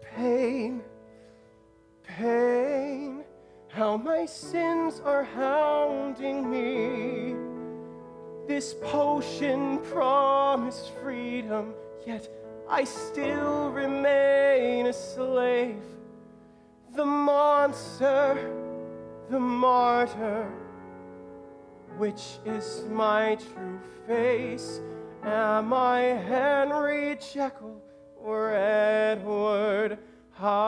Pain, pain, how my sins are hounding me. This potion promised freedom, yet I still remain a slave. The monster, the martyr, which is my true face? Am I Henry Jekyll or Edward Hyde?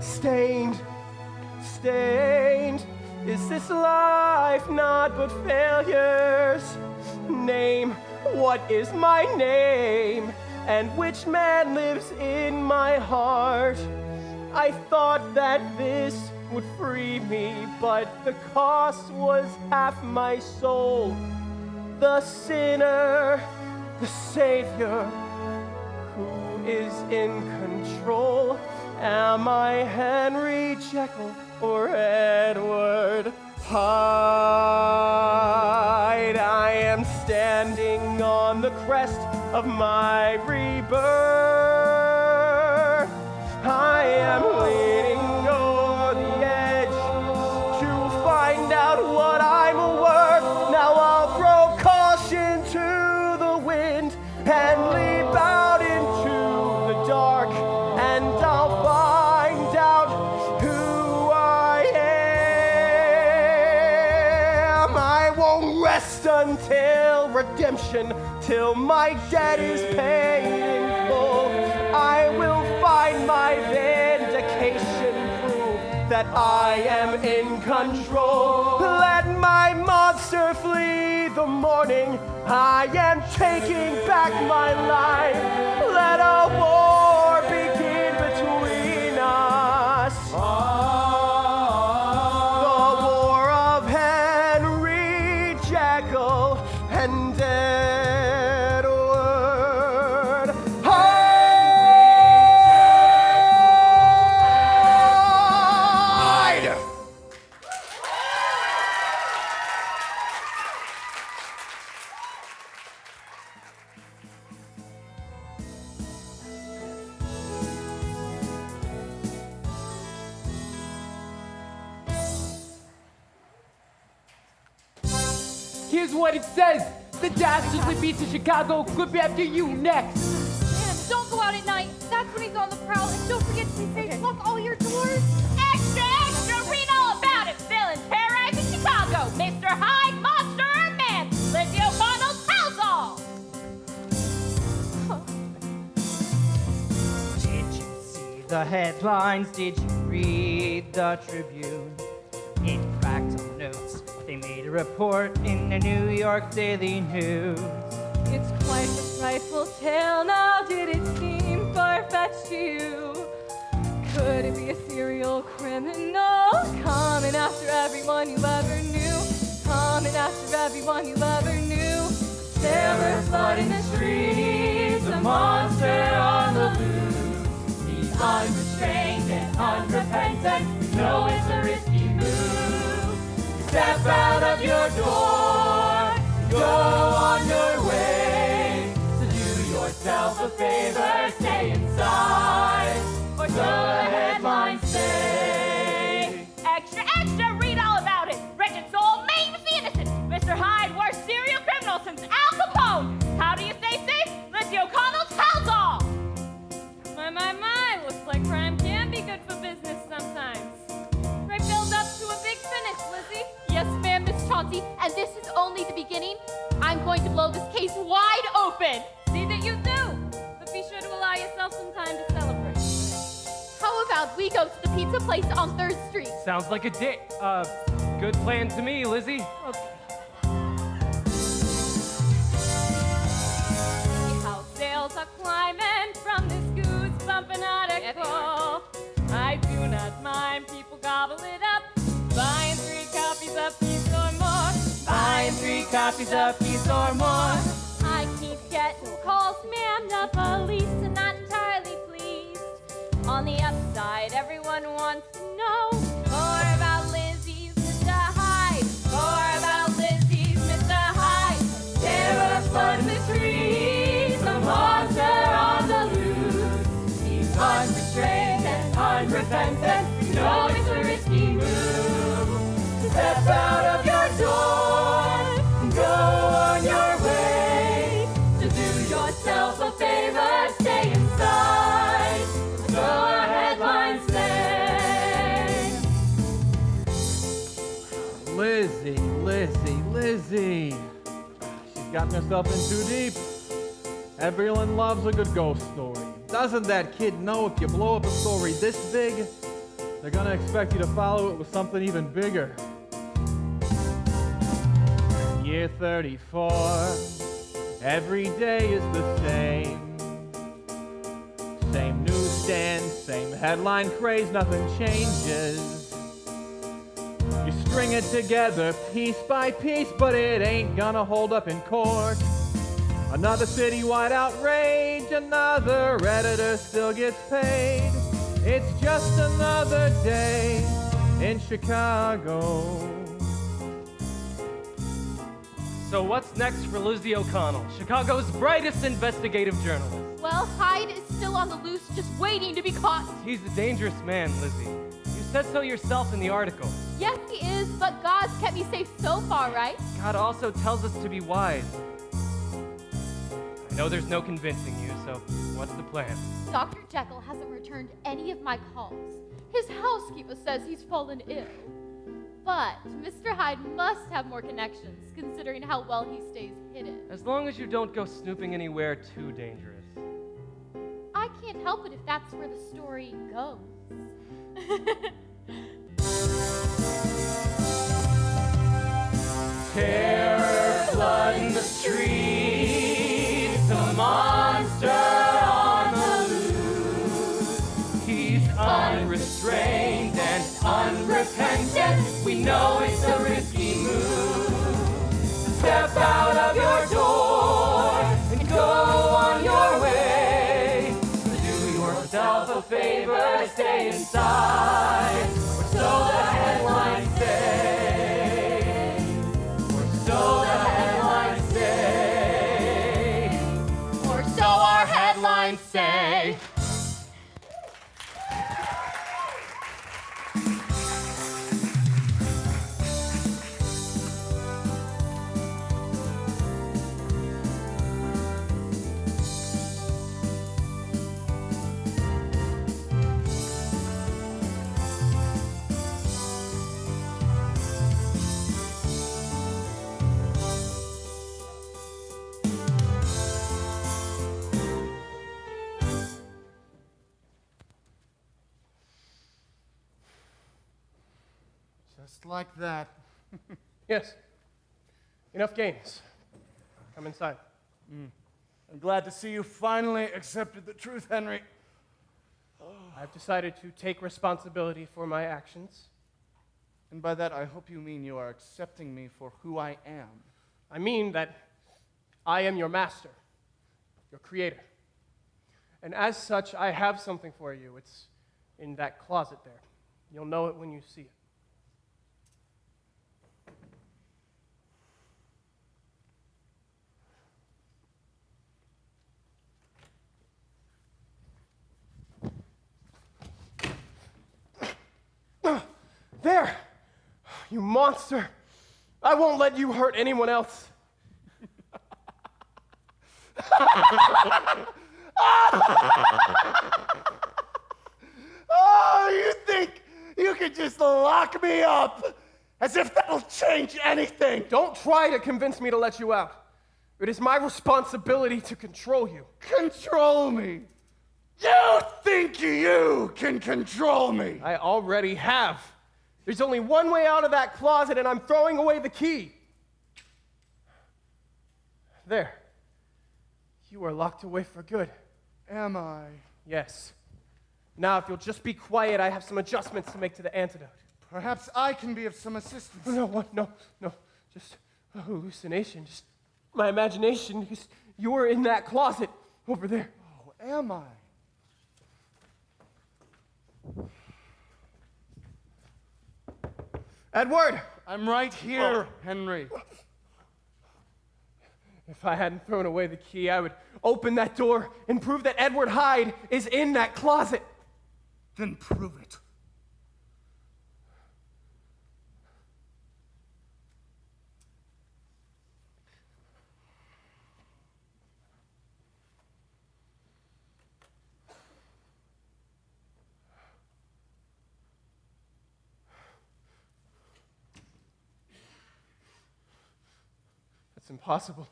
Stained this life naught but failures? Name, what is my name? And which man lives in my heart? I thought that this would free me, but the cost was half my soul. The sinner, the Savior, who is in control? Am I Henry Jekyll or Edward Hyde? I am standing on the crest of my rebirth. I am leaning over the edge to find out what I'm worth. Now I'll throw caution to the wind and leap out into the dark, and I'll find out who I am. I won't rest until redemption, till my debt is paid in full. I will find my vindication, prove that I am in control. Let my monster flee the morning. I am taking back my life. Let a war begin between us. The war of Henry Jekyll and Edward Hyde. Here's what it says. The dastardly beats of Chicago could be after you next. Man, don't go out at night. That's when he's on the prowl. And don't forget to say, lock all your doors. Extra, extra, read all about it. Villain terrorizing Chicago. Mr. Hyde, monster or man. Lizzie O'Connell tells all. Did you see the headlines? Did you read the Tribune? In fractal notes, they made a report in the New York Daily News. It's quite a frightful tale. Now, did it seem far-fetched to you? Could it be a serial criminal coming after everyone you ever knew? Coming after everyone you ever knew? There was blood in the streets, a monster on the loose. He's unrestrained and unrepentant. You know it's a risky move. Step out of your door, go on your way. So do yourself a favor, stay inside, or so the headlines say. Extra, extra, read all about it. Wretched soul, maimed the innocent. Mr. Hyde, worst serial criminal since Al Capone. How do you stay safe? Lizzie O'Connell tells all. My, looks like crime can be good for business sometimes. Right build up to a big finish, Lizzie. Yes, ma'am, Miss Chauncey, and this is only the beginning. I'm going to blow this case wide open. See that you do. But be sure to allow yourself some time to celebrate. How about we go to the pizza place on 3rd Street? Sounds like a date. Good plan to me, Lizzie. Okay. See how sails are climbing from this goose-bumping article. I do not mind, people gobble it up. Buying 3 copies a piece or more. Buying 3 copies a piece or more. I keep getting calls, ma'am. The police are not entirely pleased. On the upside, everyone wants to know more about Lizzie's Mr. Hyde. More about Lizzie's Mr. Hyde. There was blood in the trees, a monster on the loose. He's unrestrained and unrepentant. You know it's a risky move. Step out of your door, go on your way. To do yourself a favor, stay inside. The headlines say. Lizzie. She's gotten herself in too deep. Everyone loves a good ghost story. Doesn't that kid know if you blow up a story this big, they're gonna expect you to follow it with something even bigger? Year 34, every day is the same. Same newsstand, same headline craze, nothing changes. You string it together piece by piece, but it ain't gonna hold up in court. Another citywide outrage, another editor still gets paid. It's just another day in Chicago. So what's next for Lizzie O'Connell, Chicago's brightest investigative journalist? Well, Hyde is still on the loose, just waiting to be caught. He's a dangerous man, Lizzie. You said so yourself in the article. Yes, he is, but God's kept me safe so far, right? God also tells us to be wise. I know there's no convincing you, so what's the plan? Dr. Jekyll hasn't returned any of my calls. His housekeeper says he's fallen ill. But Mr. Hyde must have more connections, considering how well he stays hidden. As long as you don't go snooping anywhere too dangerous. I can't help it if that's where the story goes. Terror flooding the streets, a monster on the loose. He's unrestrained and unrepentant. We know it's a risky move. Step out of your door and go on your way. Do yourself a favor, stay inside, or so the headlines say. Or so the headlines say. Or so our headlines say. Just like that. Yes. Enough games. Come inside. I'm glad to see you finally accepted the truth, Henry. I've decided to take responsibility for my actions. And by that, I hope you mean you are accepting me for who I am. I mean that I am your master, your creator. And as such, I have something for you. It's in that closet there. You'll know it when you see it. There! You monster! I won't let you hurt anyone else. Oh, you think you could just lock me up? As if that'll change anything. Don't try to convince me to let you out. It is my responsibility to control you. Control me? You think you can control me? I already have. There's only one way out of that closet, and I'm throwing away the key. There. You are locked away for good. Am I? Yes. Now, if you'll just be quiet, I have some adjustments to make to the antidote. Perhaps I can be of some assistance. No, what? No. Just a hallucination. Just my imagination. You were in that closet over there. Oh, am I? Edward! I'm right here, Henry. If I hadn't thrown away the key, I would open that door and prove that Edward Hyde is in that closet. Then prove it. It's impossible.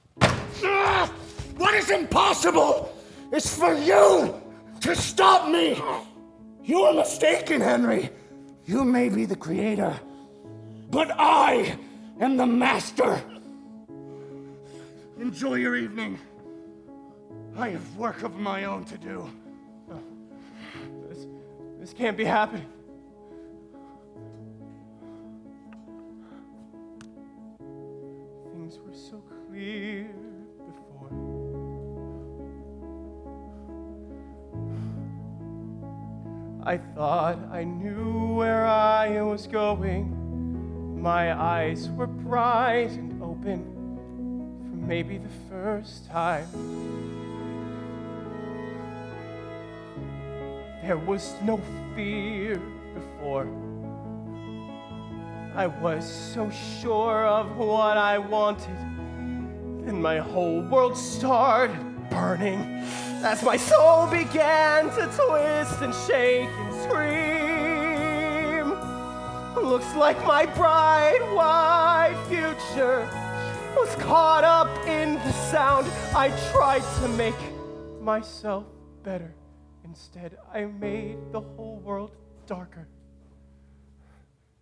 What is impossible is for you to stop me. You are mistaken, Henry. You may be the creator, but I am the master. Enjoy your evening. I have work of my own to do. This can't be happening. Things were so clear before. I thought I knew where I was going. My eyes were bright and open for maybe the first time. There was no fear before. I was so sure of what I wanted. Then my whole world started burning as my soul began to twist and shake and scream. Looks like my bright white future was caught up in the sound. I tried to make myself better. Instead, I made the whole world darker.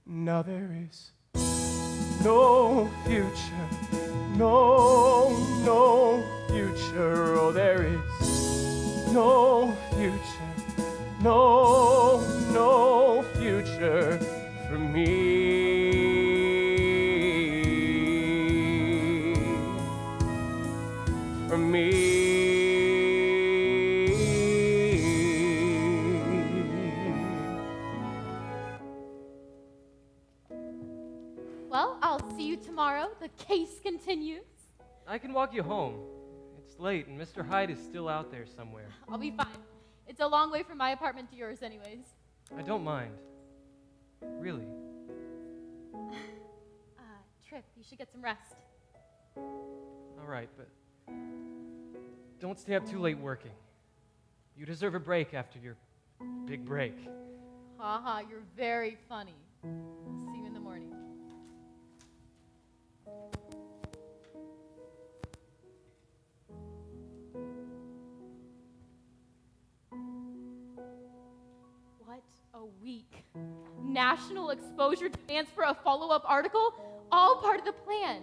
Now there is no future, no future. Oh, there is no future, no future for me. For me. Well, I'll see you tomorrow. The case continues. I can walk you home. It's late, and Mr. Hyde is still out there somewhere. I'll be fine. It's a long way from my apartment to yours anyways. I don't mind. Really. Trip, you should get some rest. All right, but don't stay up too late working. You deserve a break after your big break. Haha, you're very funny. I'll see you in the morning. What a week. National exposure demands for a follow-up article, all part of the plan.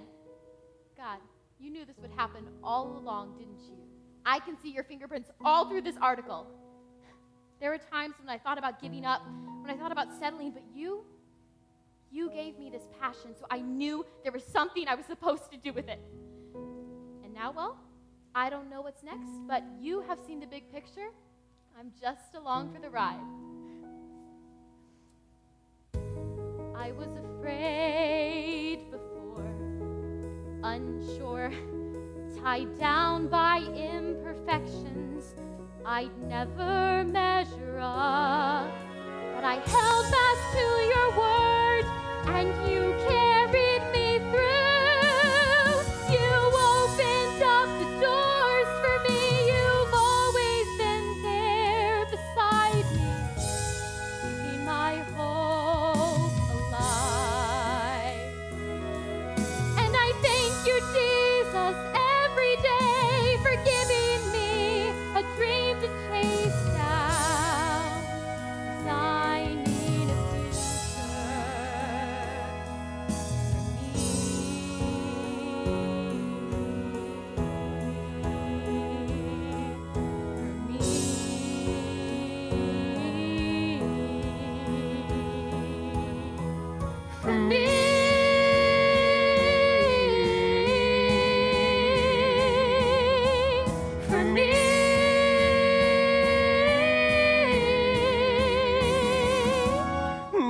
God, you knew this would happen all along, didn't you? I can see your fingerprints all through this article. There were times when I thought about giving up, when I thought about settling, but you gave me this passion, so I knew there was something I was supposed to do with it. And now, well, I don't know what's next, but you have seen the big picture. I'm just along for the ride. I was afraid before, unsure, tied down by imperfections. I'd never measure up, but I held fast to your word, and you carried me through. You opened up the doors for me. You've always been there beside me, keeping my hope alive. And I thank you, Jesus, every day for giving me a dream to chase down. 'Cause I need a for me. For me.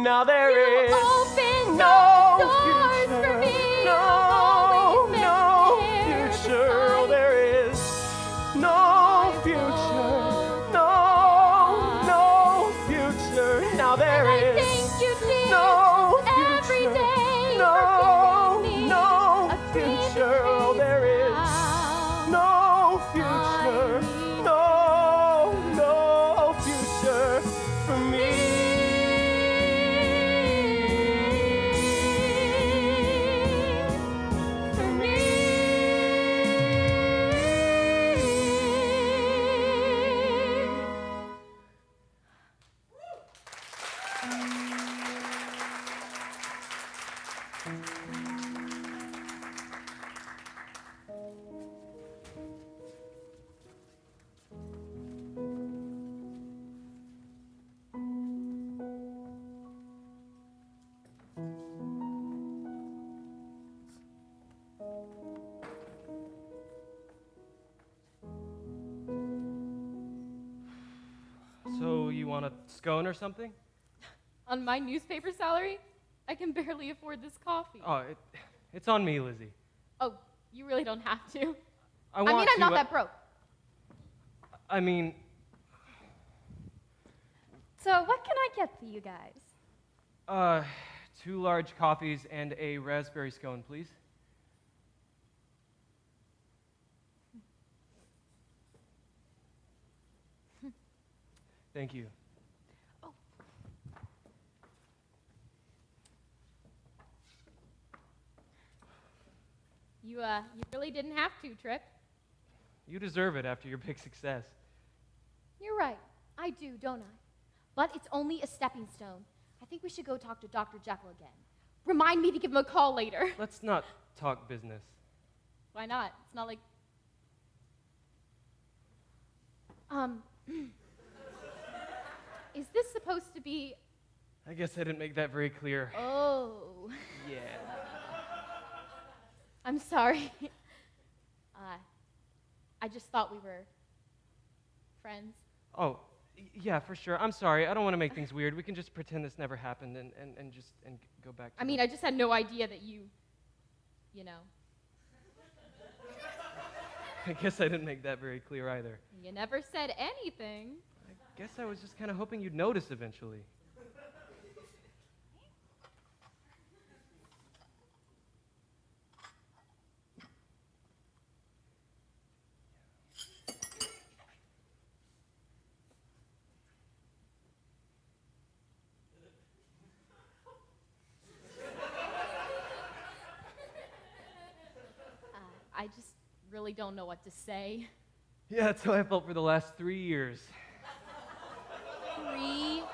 Now there is Open no up doors future, for me. no Always been future. there There is no future, no future. Now there I is thank you, Jesus, no every future, day no for giving me no a dream to future. Oh, chase there is down. no future, no future for me. you want a scone or something? On my newspaper salary, I can barely afford this coffee. Oh, it's on me, Lizzie. Oh, you really don't have to. I'm I'm not that broke. I mean, So what can I get for you guys? 2 large coffees and a raspberry scone, please. Thank you. You really didn't have to, Trip. You deserve it after your big success. You're right. I do, don't I? But it's only a stepping stone. I think we should go talk to Dr. Jekyll again. Remind me to give him a call later. Let's not talk business. Why not? It's not like... Is this supposed to be... I guess I didn't make that very clear. Oh. Yeah. I'm sorry. I just thought we were friends. Oh, yeah, for sure. I'm sorry. I don't want to make things weird. We can just pretend this never happened and go back to I mean, I just had no idea that you know. I guess I didn't make that very clear either. You never said anything. I guess I was just kind of hoping you'd notice eventually. I just really don't know what to say. Yeah, that's how I felt for the last 3 years. 3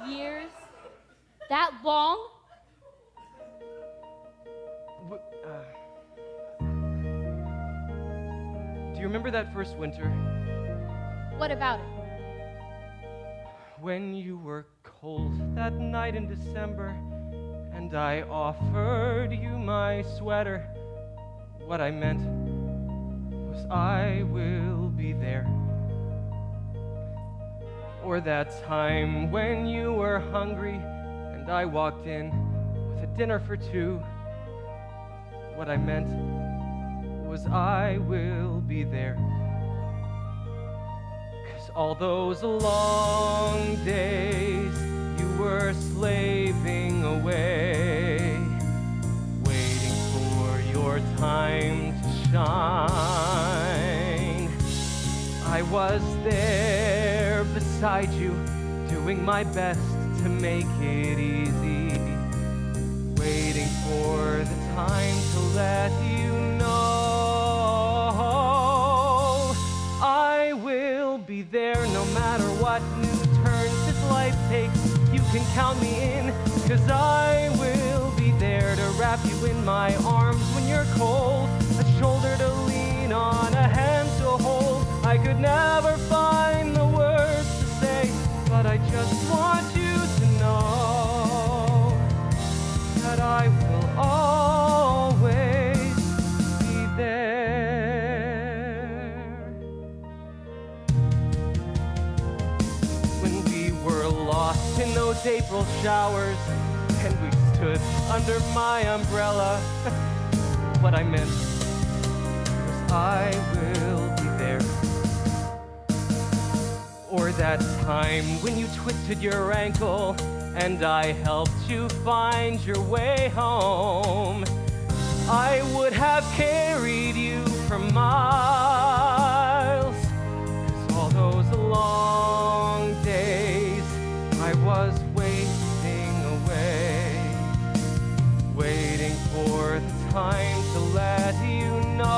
years? That long? Do you remember that first winter? What about it? When you were cold that night in December, and I offered you my sweater. What I meant was I will be there. Or that time when you were hungry and I walked in with a dinner for 2. What I meant was I will be there. 'Cause all those long days you were slaving away, waiting for your time to shine. I was there beside you, doing my best to make it easy, waiting for the time to let you know I will be there no matter what new turns this life takes. You can count me in, 'cause I will be there to wrap you in my arms when you're cold, a shoulder to lean on, a hand to hold. I could never find the words to say, but I just want you to know that I will always be there. When we were lost in those April showers, and we stood under my umbrella, what I meant was I will be there. Or that time when you twisted your ankle and I helped you find your way home. I would have carried you for miles, 'cause all those long days I was wasting away, waiting for the time to let you know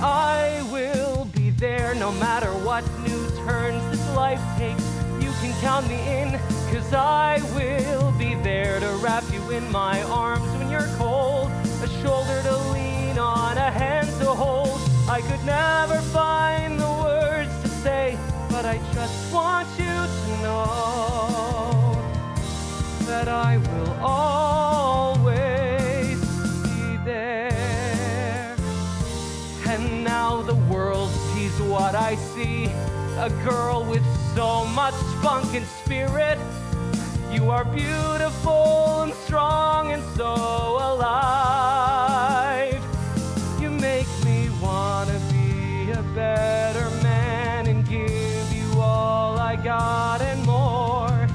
I will be there no matter what new turns this life takes. You can count me in, 'cause I will be there to wrap you in my arms when you're cold, a shoulder to lean on, a hand to hold. I could never find the words to say, but I just want you to know that I will always be there. And now the world sees what I see. A girl with so much spunk and spirit. You are beautiful and strong and so alive. You make me wanna be a better man and give you all I got and more.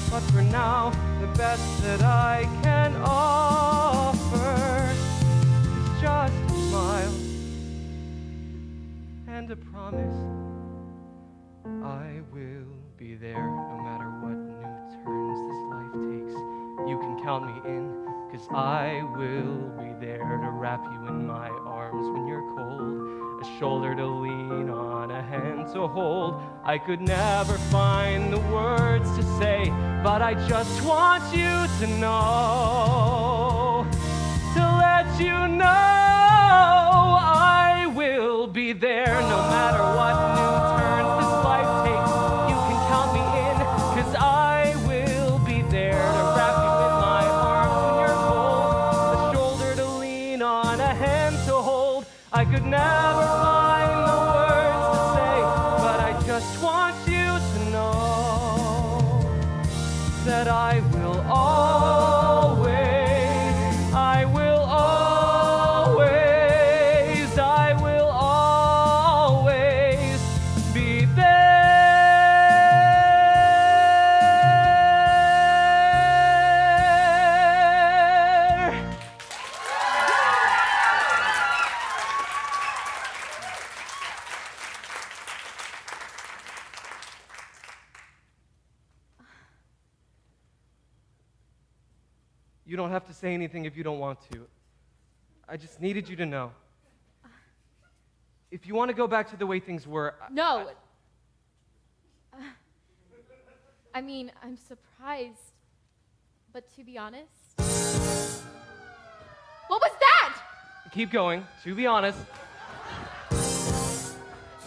But for now, the best that I can offer is just a smile and a promise. I will be there no matter what new turns this life takes. You can count me in, 'cause I will be there to wrap you in my arms when you're cold. A shoulder to lean on, a hand to hold. I could never find the words to say, but I just want you to know, to let you know I will be there no matter what new turns this life takes. You can count me in, 'cause I will be there to wrap you in my arms when you're cold. A shoulder to lean on, a hand to hold. I could never find the words to say, but I just want you to know that I will always, I will always, I will always be there. You don't have to say anything if you don't want to. I just needed you to know. If you want to go back to the way things were... No. I mean, I'm surprised. But to be honest... What was that? Keep going. To be honest...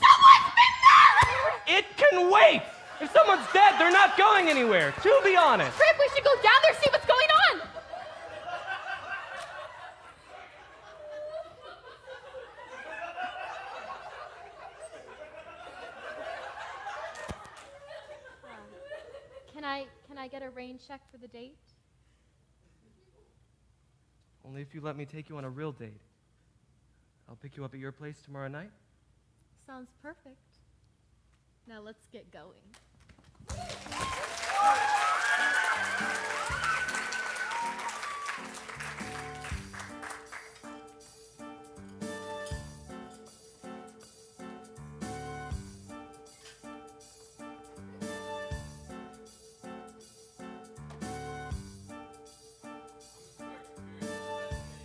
Someone's been murdered! It can wait! If someone's dead, they're not going anywhere. To be honest. Frick, we should go down there, see what's going on! Can I get a rain check for the date? Only if you let me take you on a real date. I'll pick you up at your place tomorrow night. Sounds perfect. Now let's get going.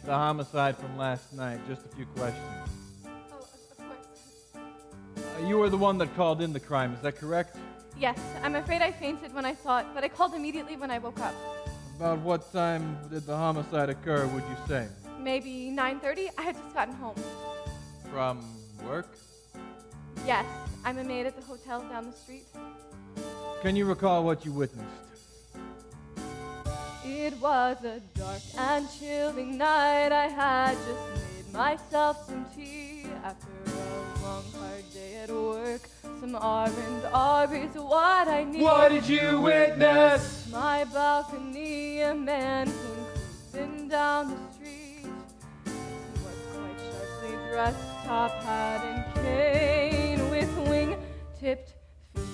The homicide from last night. Just a few questions. Oh, of course. You were the one that called in the crime, is that correct? Yes, I'm afraid I fainted when I saw it, but I called immediately when I woke up. About what time did the homicide occur, would you say? Maybe 9:30. I had just gotten home. From work? Yes, I'm a maid at the hotel down the street. Can you recall what you witnessed? It was a dark and chilling night. I had just made myself some tea after a long, hard day at work. Some R&R is what I need. What did you witness? My balcony, a man came creeping down the street. He was quite sharply dressed, top hat and cane, with wing-tipped feet.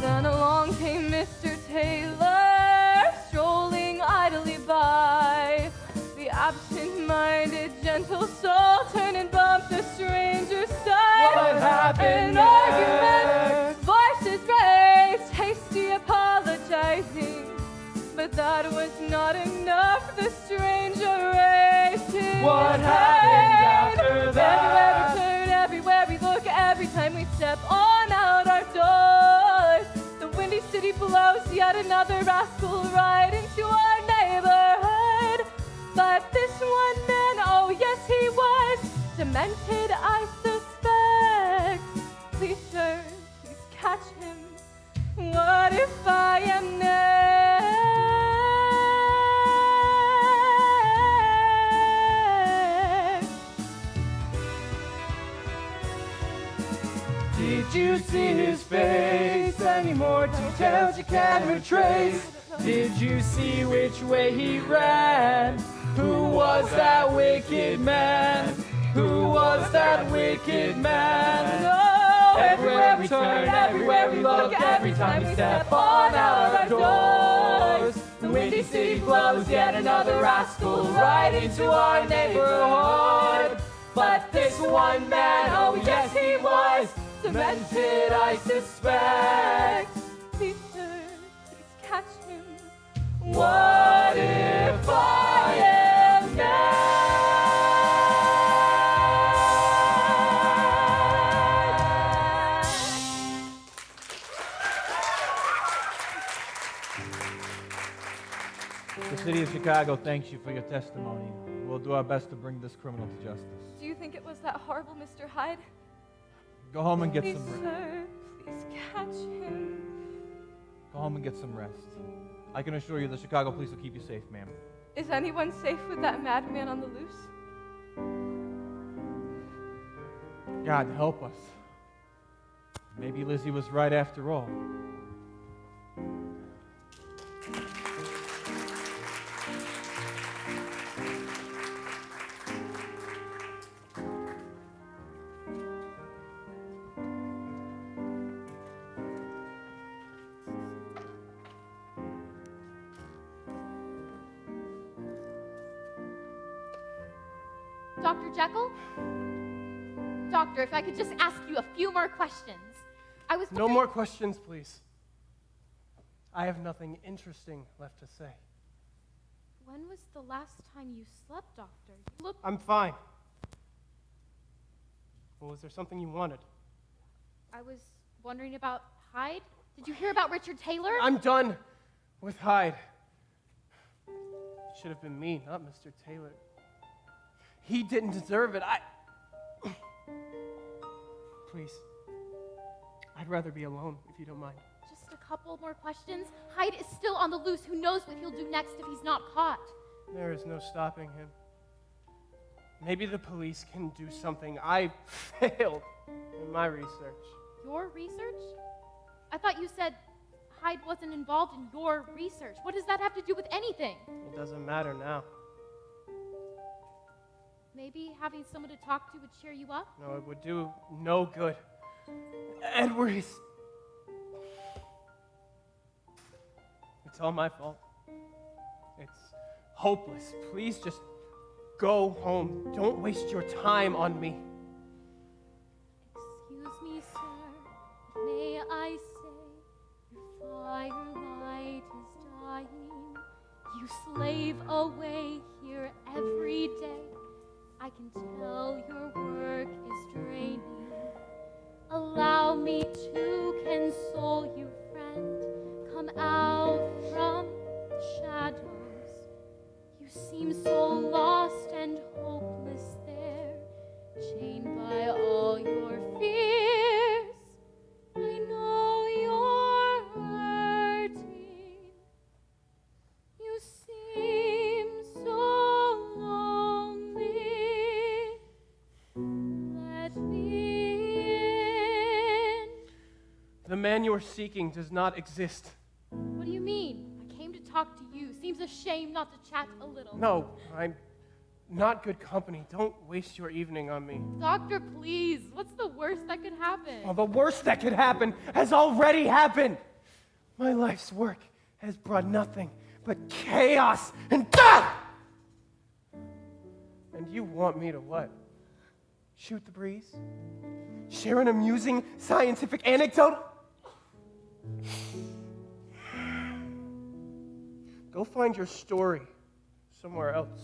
Then along came Mr. Taylor, strolling idly by. The absent-minded, gentle soul turned and bumped the stranger's side. What happened An argument, voices raised, hasty apologizing. But that was not enough. The stranger raised his What head. happened after that? Everywhere we turn, everywhere we look, every time we step on out our doors, the windy city blows yet another rascal right into our neighborhood. But this one man, oh yes he was, demented I suspect. Please sir, please catch him. What if I am next? Did you see his face? Any more details you can retrace? Did you see which way he ran? Who was that wicked man? Who was that wicked man? Oh, everywhere we turn, everywhere we look, every time we step on out our doors, the windy city blows yet another rascal right into our neighborhood. But this one man, oh yes he was, demented I suspect. Please, sir, please catch him. What if I am mad? The city of Chicago thanks you for your testimony. We'll do our best to bring this criminal to justice. Do you think it was that horrible Mr. Hyde? Go home and get Please, some rest. sir, please catch him. Go home and get some rest. I can assure you the Chicago police will keep you safe, ma'am. Is anyone safe with that madman on the loose? God help us. Maybe Lizzie was right after all. Dr. Jekyll? Doctor, if I could just ask you a few more questions. No more questions, please. I have nothing interesting left to say. When was the last time you slept, Doctor? You look... I'm fine. Well, was there something you wanted? I was wondering about Hyde. Did you hear about Richard Taylor? I'm done with Hyde. It should have been me, not Mr. Taylor. He didn't deserve it. Please. I'd rather be alone, if you don't mind. Just a couple more questions. Hyde is still on the loose. Who knows what he'll do next if he's not caught? There is no stopping him. Maybe the police can do something. I failed in my research. Your research? I thought you said Hyde wasn't involved in your research. What does that have to do with anything? It doesn't matter now. Maybe having someone to talk to would cheer you up? No, it would do no good. Edward is... It's all my fault. It's hopeless. Please just go home. Don't waste your time on me. Excuse me, sir. May I say your firelight is dying? You slave away here every day. I can tell your work is draining. Allow me to console you, friend. Come out from the shadows. You seem so lost and hopeless there, chained by all your fears. I know you're hurting. You seem so lonely. Let me in. The man you are seeking does not exist. What do you mean? I came to talk to you. Seems a shame not to chat a little. No, I'm not good company. Don't waste your evening on me. Doctor, please. What's the worst that could happen? Well, the worst that could happen has already happened. My life's work has brought nothing but chaos and death! And you want me to what? Shoot the breeze? Share an amusing scientific anecdote? Go find your story somewhere else.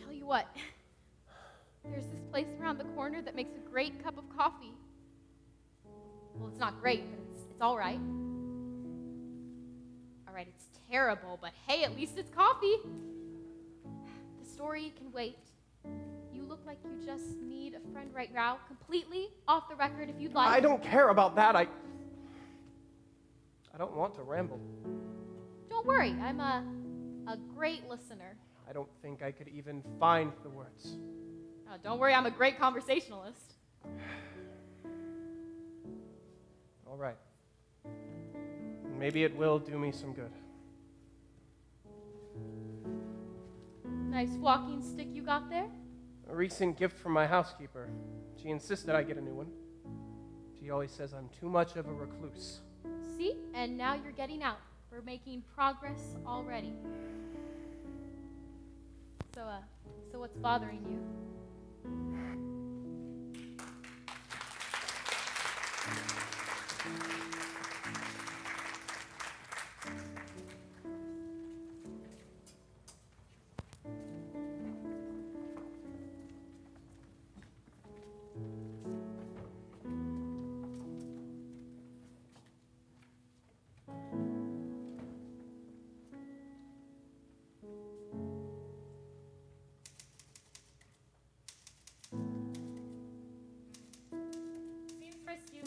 Tell you what. There's this place around the corner that makes a great cup of coffee. Well, it's not great, but it's all right. All right, it's terrible, but hey, at least it's coffee. The story can wait. You look like you just need a friend right now, completely off the record if you'd like. I don't care about that. I don't want to ramble. Don't worry, I'm a great listener. I don't think I could even find the words. Oh, don't worry, I'm a great conversationalist. All right. Maybe it will do me some good. Nice walking stick you got there? A recent gift from my housekeeper. She insisted I get a new one. She always says I'm too much of a recluse. See? And now you're getting out. We're making progress already. So what's bothering you?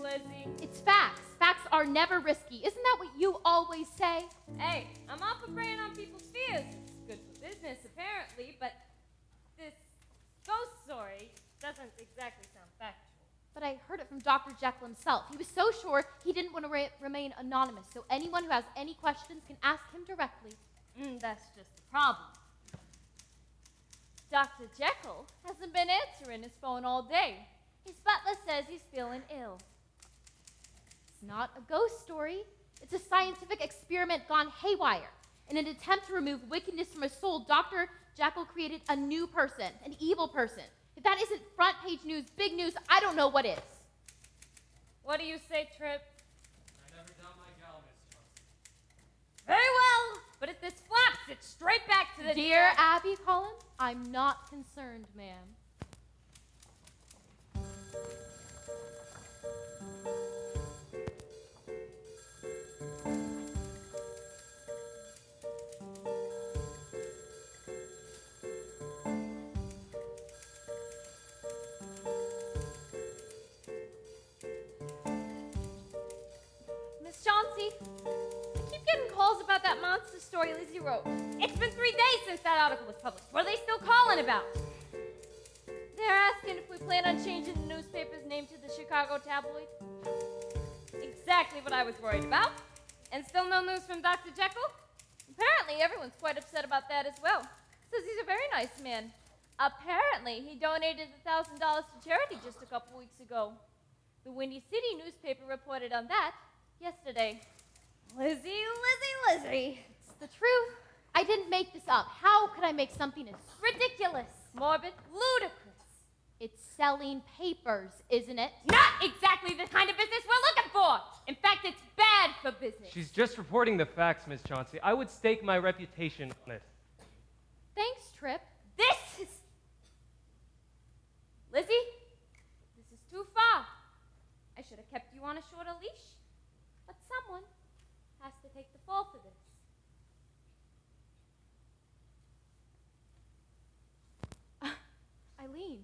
Lizzie. It's facts. Facts are never risky. Isn't that what you always say? Hey, I'm all for preying on people's fears. It's good for business, apparently, but this ghost story doesn't exactly sound factual. But I heard it from Dr. Jekyll himself. He was so sure he didn't want to remain anonymous, so anyone who has any questions can ask him directly. That's just the problem. Dr. Jekyll hasn't been answering his phone all day. His butler says he's feeling ill. It's not a ghost story. It's a scientific experiment gone haywire. In an attempt to remove wickedness from a soul, Dr. Jekyll created a new person, an evil person. If that isn't front page news, big news, I don't know what is. What do you say, Trip? I never doubt my gal, Miss Johnson. Very well, but if this flops, it's straight back to the Dear Abby Collins, I'm not concerned, ma'am. Miss Chauncey, I keep getting calls about that monster story Lizzie wrote. It's been 3 days since that article was published. What are they still calling about? They're asking if we plan on changing the newspaper's name to the Chicago Tabloid. Exactly what I was worried about. And still no news from Dr. Jekyll? Apparently everyone's quite upset about that as well. Says he's a very nice man. Apparently he donated $1,000 to charity just a couple weeks ago. The Windy City newspaper reported on that yesterday. Lizzie. It's the truth. I didn't make this up. How could I make something as Ridiculous. Morbid. Ludicrous. It's selling papers, isn't it? Not exactly the kind of business we're looking for. In fact, it's bad for business. She's just reporting the facts, Miss Chauncey. I would stake my reputation on it. Thanks, Trip. This is... Lizzie, this is too far. I should have kept you on a shorter leash. But someone has to take the fall for this. Eileen,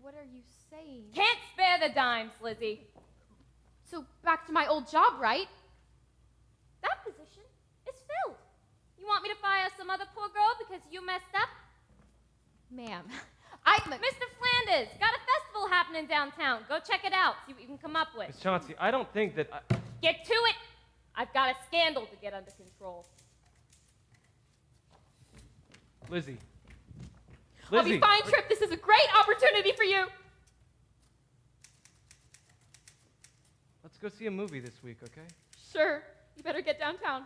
what are you saying? Can't spare the dimes, Lizzie. So back to my old job, right? That position is filled. You want me to fire some other poor girl because you messed up? Ma'am, Mr. Flanders, got a festival happening downtown. Go check it out, see what you can come up with. Miss Chauncey, I don't think that Get to it. I've got a scandal to get under control. Lizzie. I'll be fine, Trip. This is a great opportunity for you. Let's go see a movie this week, okay? Sure. You better get downtown.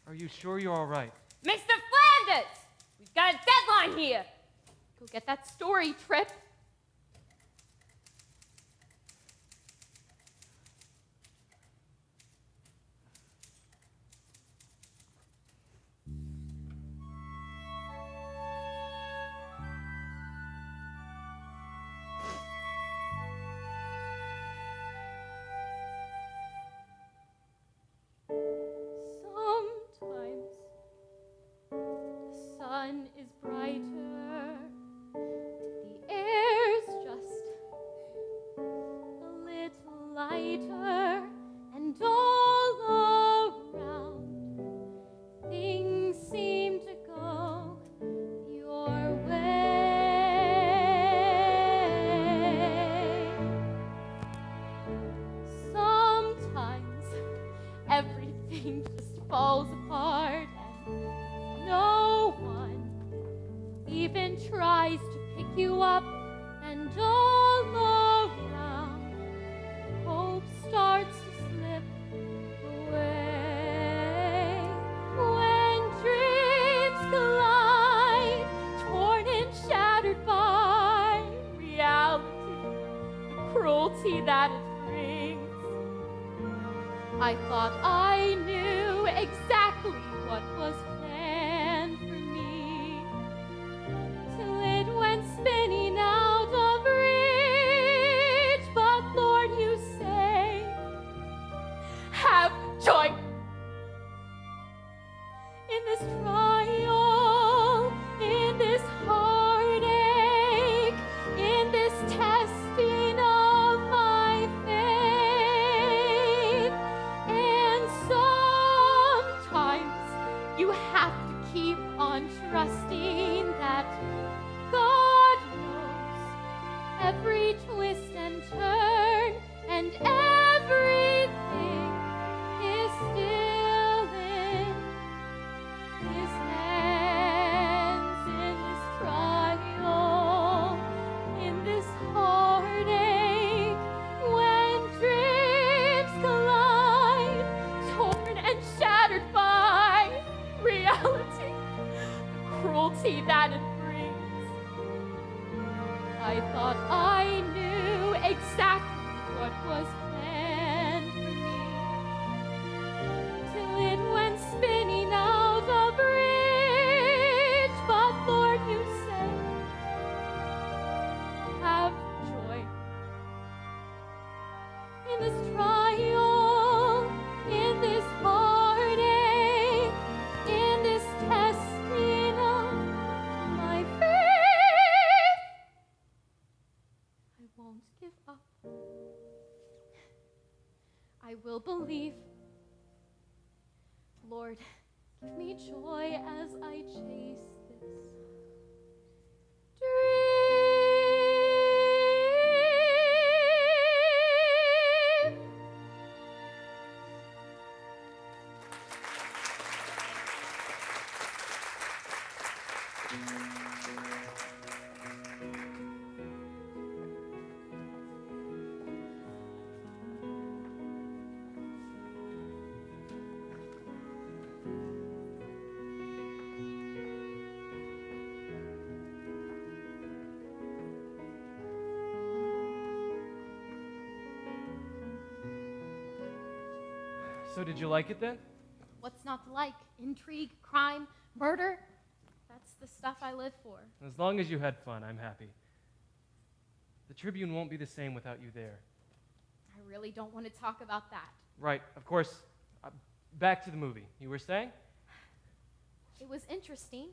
Are you sure you're all right? Mr. Flanders, we've got a deadline here. Go get that story, Trip. Sometimes the sun is brighter, the air's just a little lighter, and all around things seem even tries to pick you up, and all around, hope starts to slip away. When dreams collide, torn and shattered by reality, the cruelty that it brings, I thought I knew exactly what was planned for me, till it went spinning out of reach. But Lord, you say, have joy in this trial, in this heartache, in this testing of my faith. And sometimes you have to keep on trusting that God knows every twist and turn, and everything is still in His hands. In this trial, in this heartache, when dreams collide, torn and shattered by reality, the cruelty that it brings, I thought I knew exactly what was planned for me, till it went spinning out of reach. But Lord, you say, have joy in this trial, in this heartache, in this testing of my faith. I won't give up. I will believe. Lord, give me joy as I chase this dream. So did you like it then? What's not to like? Intrigue, crime, murder? That's the stuff I live for. As long as you had fun, I'm happy. The Tribune won't be the same without you there. I really don't want to talk about that. Right, of course. Back to the movie. You were saying? It was interesting.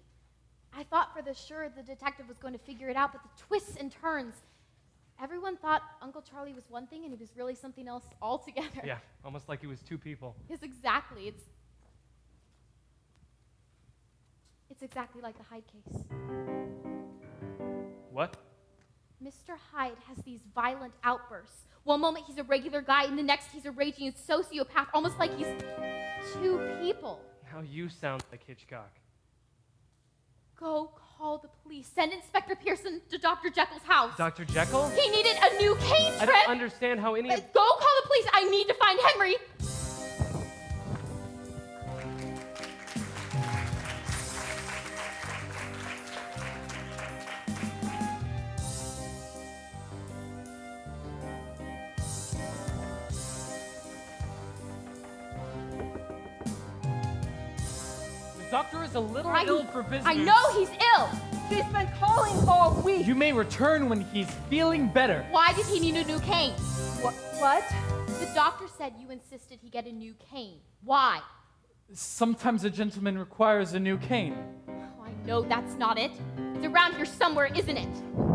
I thought for sure the detective was going to figure it out, but the twists and turns. Everyone thought Uncle Charlie was one thing and he was really something else altogether. Yeah, almost like he was two people. Yes, exactly. It's exactly like the Hyde case. What? Mr. Hyde has these violent outbursts. One moment he's a regular guy, and the next he's a raging sociopath, almost like he's two people. Now you sound like Hitchcock. Go call the police. Send Inspector Pearson to Dr. Jekyll's house. Dr. Jekyll? He needed a new cane I strip. don't understand how any of... Go call the police. I need to find Henry. The doctor is a little I- ill for visitors. I know he's ill. She's been calling all week. You may return when he's feeling better. Why did he need a new cane? What? The doctor said you insisted he get a new cane. Why? Sometimes a gentleman requires a new cane. Oh, I know that's not it. It's around here somewhere, isn't it?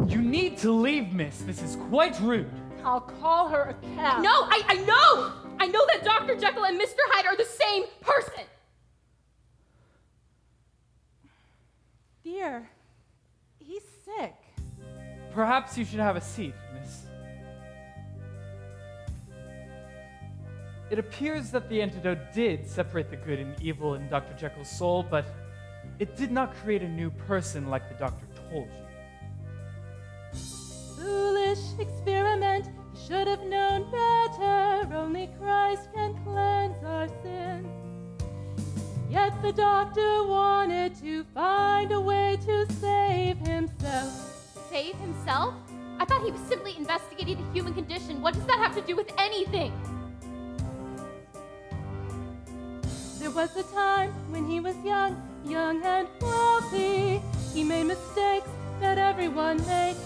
You need to leave, miss. This is quite rude. I'll call her a cab. No, I know! I know that Dr. Jekyll and Mr. Hyde are the same person. Dear, he's sick. Perhaps you should have a seat, miss. It appears that the antidote did separate the good and evil in Dr. Jekyll's soul, but it did not create a new person like the doctor told you. Foolish experiment, you should have known better. Only Christ can cleanse our sin. Yet the doctor wanted to find a way to save himself. Save himself? I thought he was simply investigating the human condition. What does that have to do with anything? There was a time when he was young and wealthy. He made mistakes that everyone makes.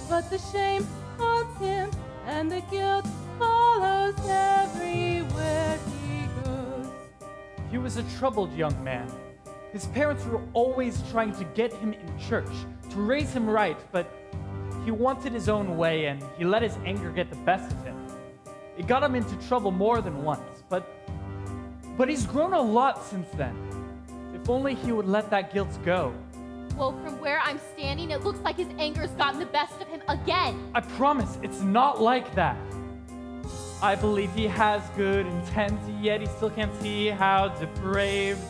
But the shame haunts him, and the guilt follows everywhere he goes. He was a troubled young man. His parents were always trying to get him in church, to raise him right, but he wanted his own way, and he let his anger get the best of him. It got him into trouble more than once, but he's grown a lot since then. If only he would let that guilt go. Well, from where I'm standing, it looks like his anger's gotten the best of him again. I promise, it's not like that. I believe he has good intent, yet he still can't see how depraved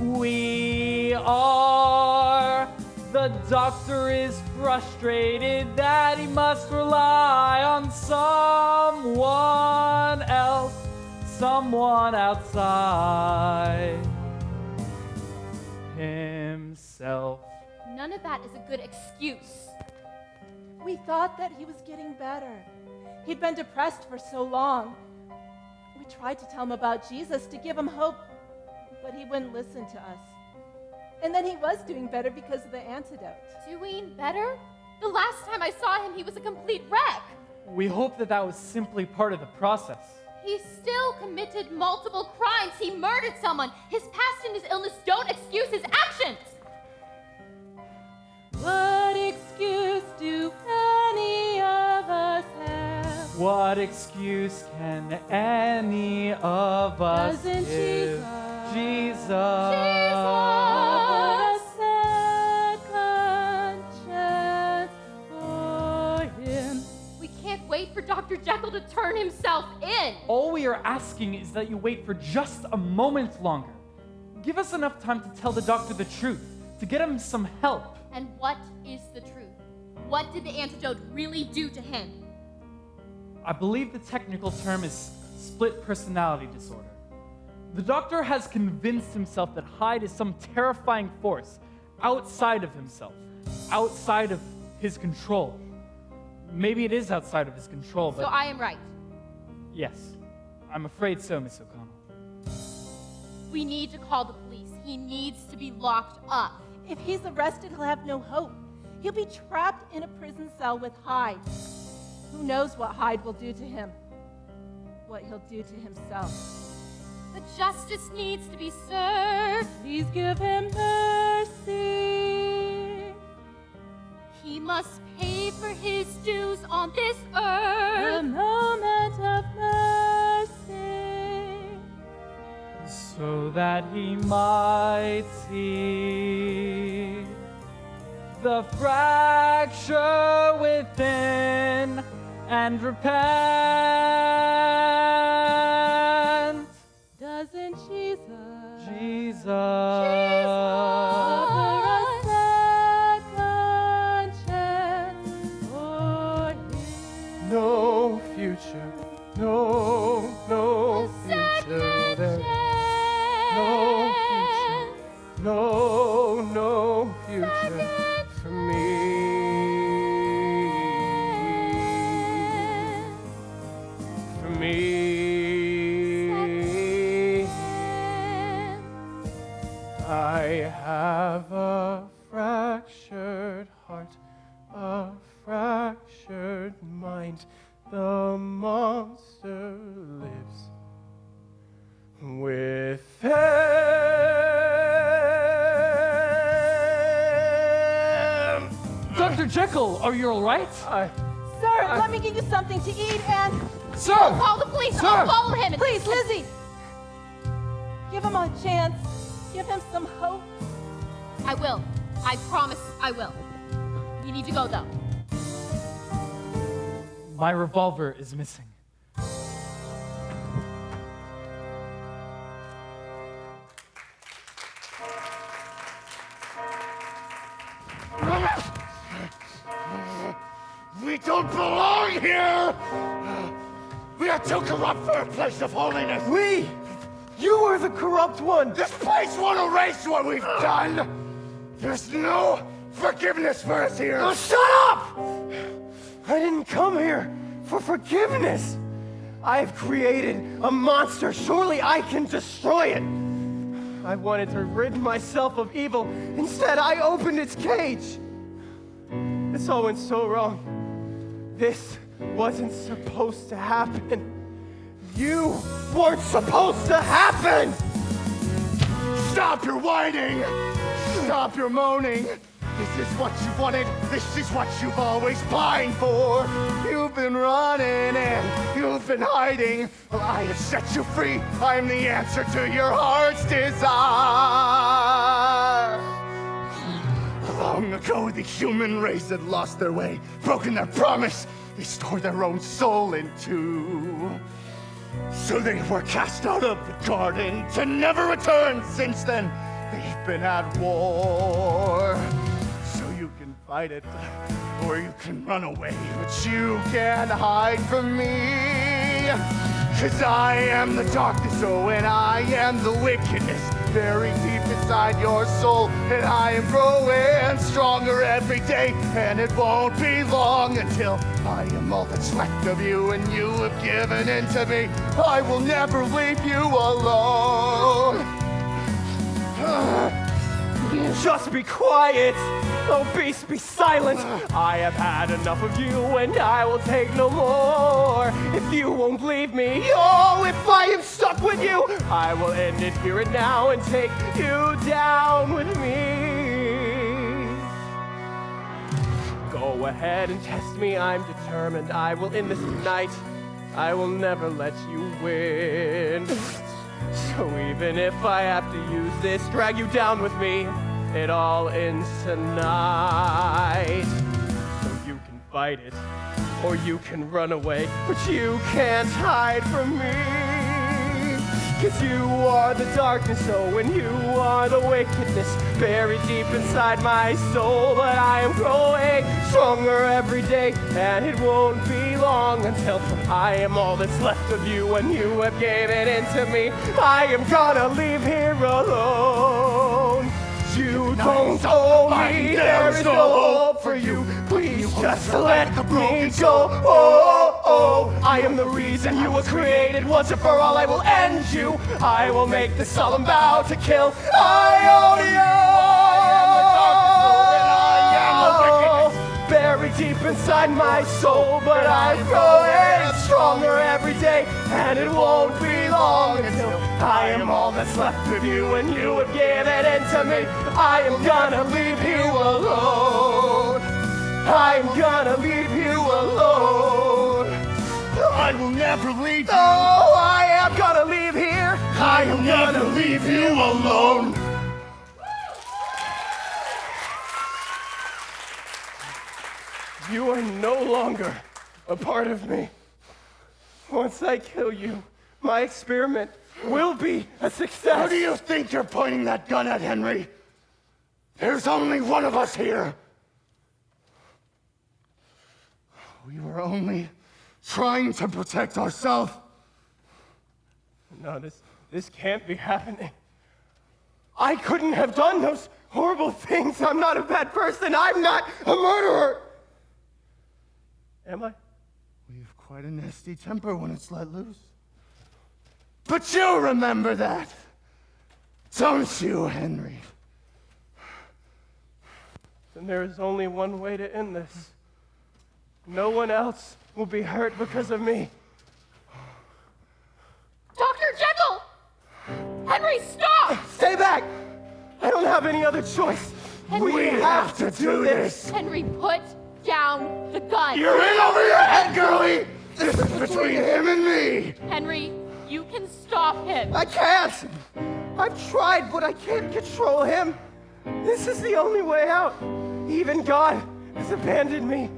we are. The doctor is frustrated that he must rely on someone else, someone outside himself. None of that is a good excuse. We thought that he was getting better. He'd been depressed for so long. We tried to tell him about Jesus to give him hope, but he wouldn't listen to us. And then he was doing better because of the antidote. Doing better? The last time I saw him, he was a complete wreck. We hope that that was simply part of the process. He still committed multiple crimes. He murdered someone. His past and his illness don't excuse his actions. What excuse do any of us have? What excuse can any of us Doesn't give? Jesus offer a second chance for him? We can't wait for Dr. Jekyll to turn himself in. All we are asking is that you wait for just a moment longer. Give us enough time to tell the doctor the truth, to get him some help. And what is the truth? What did the antidote really do to him? I believe the technical term is split personality disorder. The doctor has convinced himself that Hyde is some terrifying force outside of himself, outside of his control. Maybe it is outside of his control, but... So I am right. Yes, I'm afraid so, Miss O'Connell. We need to call the police. He needs to be locked up. If he's arrested, he'll have no hope. He'll be trapped in a prison cell with Hyde. Who knows what Hyde will do to him? What he'll do to himself. But justice needs to be served. Please give him mercy. He must pay for his dues on this A earth. moment of mercy. So that he might see the fracture within and repent. Doesn't Jesus offer a second chance for him? No future, no future there. No future for me. For me. I have a fractured heart, a fractured mind. The monster lives within. Dr. Jekyll, are you all right? Sir, let me get you something to eat and... Sir! Call the police. Sir! I'll follow him. Please, Lizzie! Give him a chance. Give him some hope. I will. I promise I will. We need to go, though. My revolver is missing. don't belong here! We are too corrupt for a place of holiness! You are the corrupt one! This place won't erase what we've done! There's no forgiveness for us here! Oh, shut up! I didn't come here for forgiveness! I've created a monster. Surely I can destroy it! I wanted to rid myself of evil. Instead, I opened its cage. This all went so wrong. This wasn't supposed to happen. You weren't supposed to happen! Stop your whining! Stop your moaning! This is what you wanted. This is what you've always pined for. You've been running and you've been hiding. Well, I have set you free. I'm the answer to your heart's desire. Long ago, the human race had lost their way, broken their promise. They tore their own soul in two. So they were cast out of the garden to never return. Since then, they've been at war. Fight it, or you can run away, but you can't hide from me. 'Cause I am the darkness, oh, and I am the wickedness buried deep inside your soul, and I am growing stronger every day, and it won't be long until I am all that's left of you, and you have given in to me. I will never leave you alone. Just be quiet! Oh, beast, be silent! I have had enough of you, and I will take no more. If you won't leave me, oh, if I am stuck with you, I will end it here and now and take you down with me. Go ahead and test me, I'm determined. I will end this tonight. I will never let you win. So even if I have to use this, drag you down with me, it all ends tonight. So you can fight it, or you can run away, but you can't hide from me. 'Cause you are the darkness, oh, and you are the wickedness buried deep inside my soul. But I am growing stronger every day, and it won't be long until I am all that's left of you, and you have given in to me. I am gonna leave here alone. You don't owe me, there is no hope for you. Please just let me go. Oh, oh, I am the reason you were created. Once and for all, I will end you. I will make the solemn vow to kill. I own you. Buried deep inside my soul, but I'm growing stronger every day, and it won't be long until I am all that's left of you, and you have given in to me. I am gonna leave you alone. I'm gonna leave you alone. I will never leave you. Oh, I am gonna leave here. I am gonna leave you alone. You are no longer a part of me. Once I kill you, my experiment will be a success. How do you think you're pointing that gun at, Henry? There's only one of us here. We were only trying to protect ourselves. No, this can't be happening. I couldn't have done those horrible things. I'm not a bad person. I'm not a murderer. Am I? We have quite a nasty temper when it's let loose. But you remember that, don't you, Henry? Then there is only one way to end this. No one else will be hurt because of me. Dr. Jekyll! Henry, stop! Stay back! I don't have any other choice. Henry, We have to do this. Henry, put down the gun. You're in over your head, girlie! This is between him and me! Henry, you can stop him. I can't! I've tried, but I can't control him. This is the only way out. Even God has abandoned me.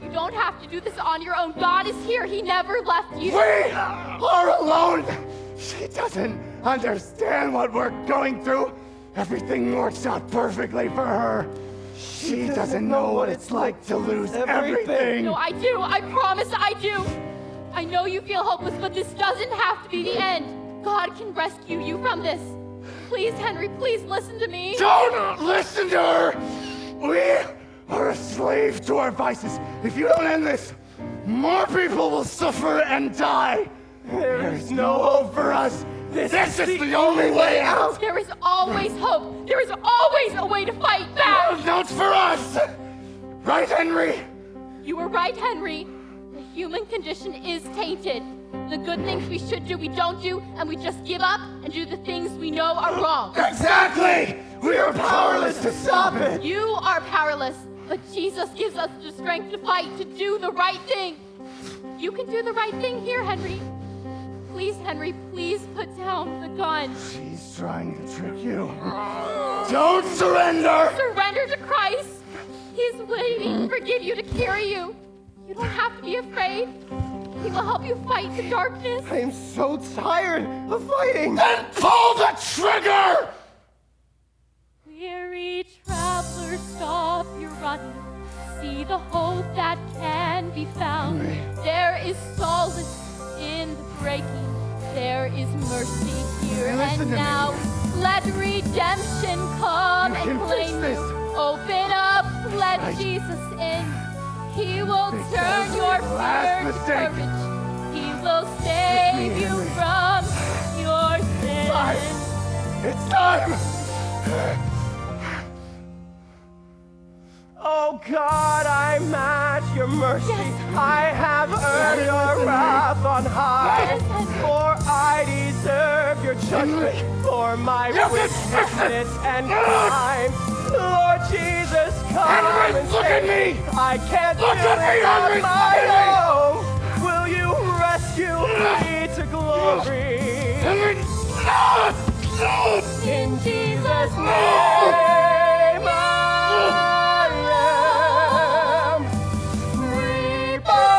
You don't have to do this on your own. God is here. He never left you. We are alone! She doesn't understand what we're going through. Everything works out perfectly for her. She doesn't know what it's like to lose everything. No, I do. I promise I do. I know you feel hopeless, but this doesn't have to be the end. God can rescue you from this. Please, Henry, please listen to me. Don't listen to her! We are a slave to our vices. If you don't end this, more people will suffer and die. There is no hope for us. This is the only way out. There is always hope. There is always a way to fight back. Not for us. Right, Henry? You were right, Henry. The human condition is tainted. The good things we should do, we don't do, and we just give up and do the things we know are wrong. Exactly! We are powerless to stop it! You are powerless, but Jesus gives us the strength to fight, to do the right thing. You can do the right thing here, Henry. Please, Henry, please put down the gun. She's trying to trick you. Don't surrender! Surrender to Christ. He's waiting to forgive you, to carry you. You don't have to be afraid. He will help you fight the darkness. I am so tired of fighting. Then pull the trigger! Weary traveler, stop your running. See the hope that can be found. There is solace in the breaking. There is mercy here and now. Let redemption come and claim you. Open up, let Jesus in. He will turn your fear to courage. He will save you from your sins. It's time! Oh God, I'm at your mercy. I have earned your wrath on high. For I deserve your judgment for my wickedness and crime. Lord Jesus, come and save me. I can't do it on my own. Will you rescue me to glory? In Jesus' name, I am reborn.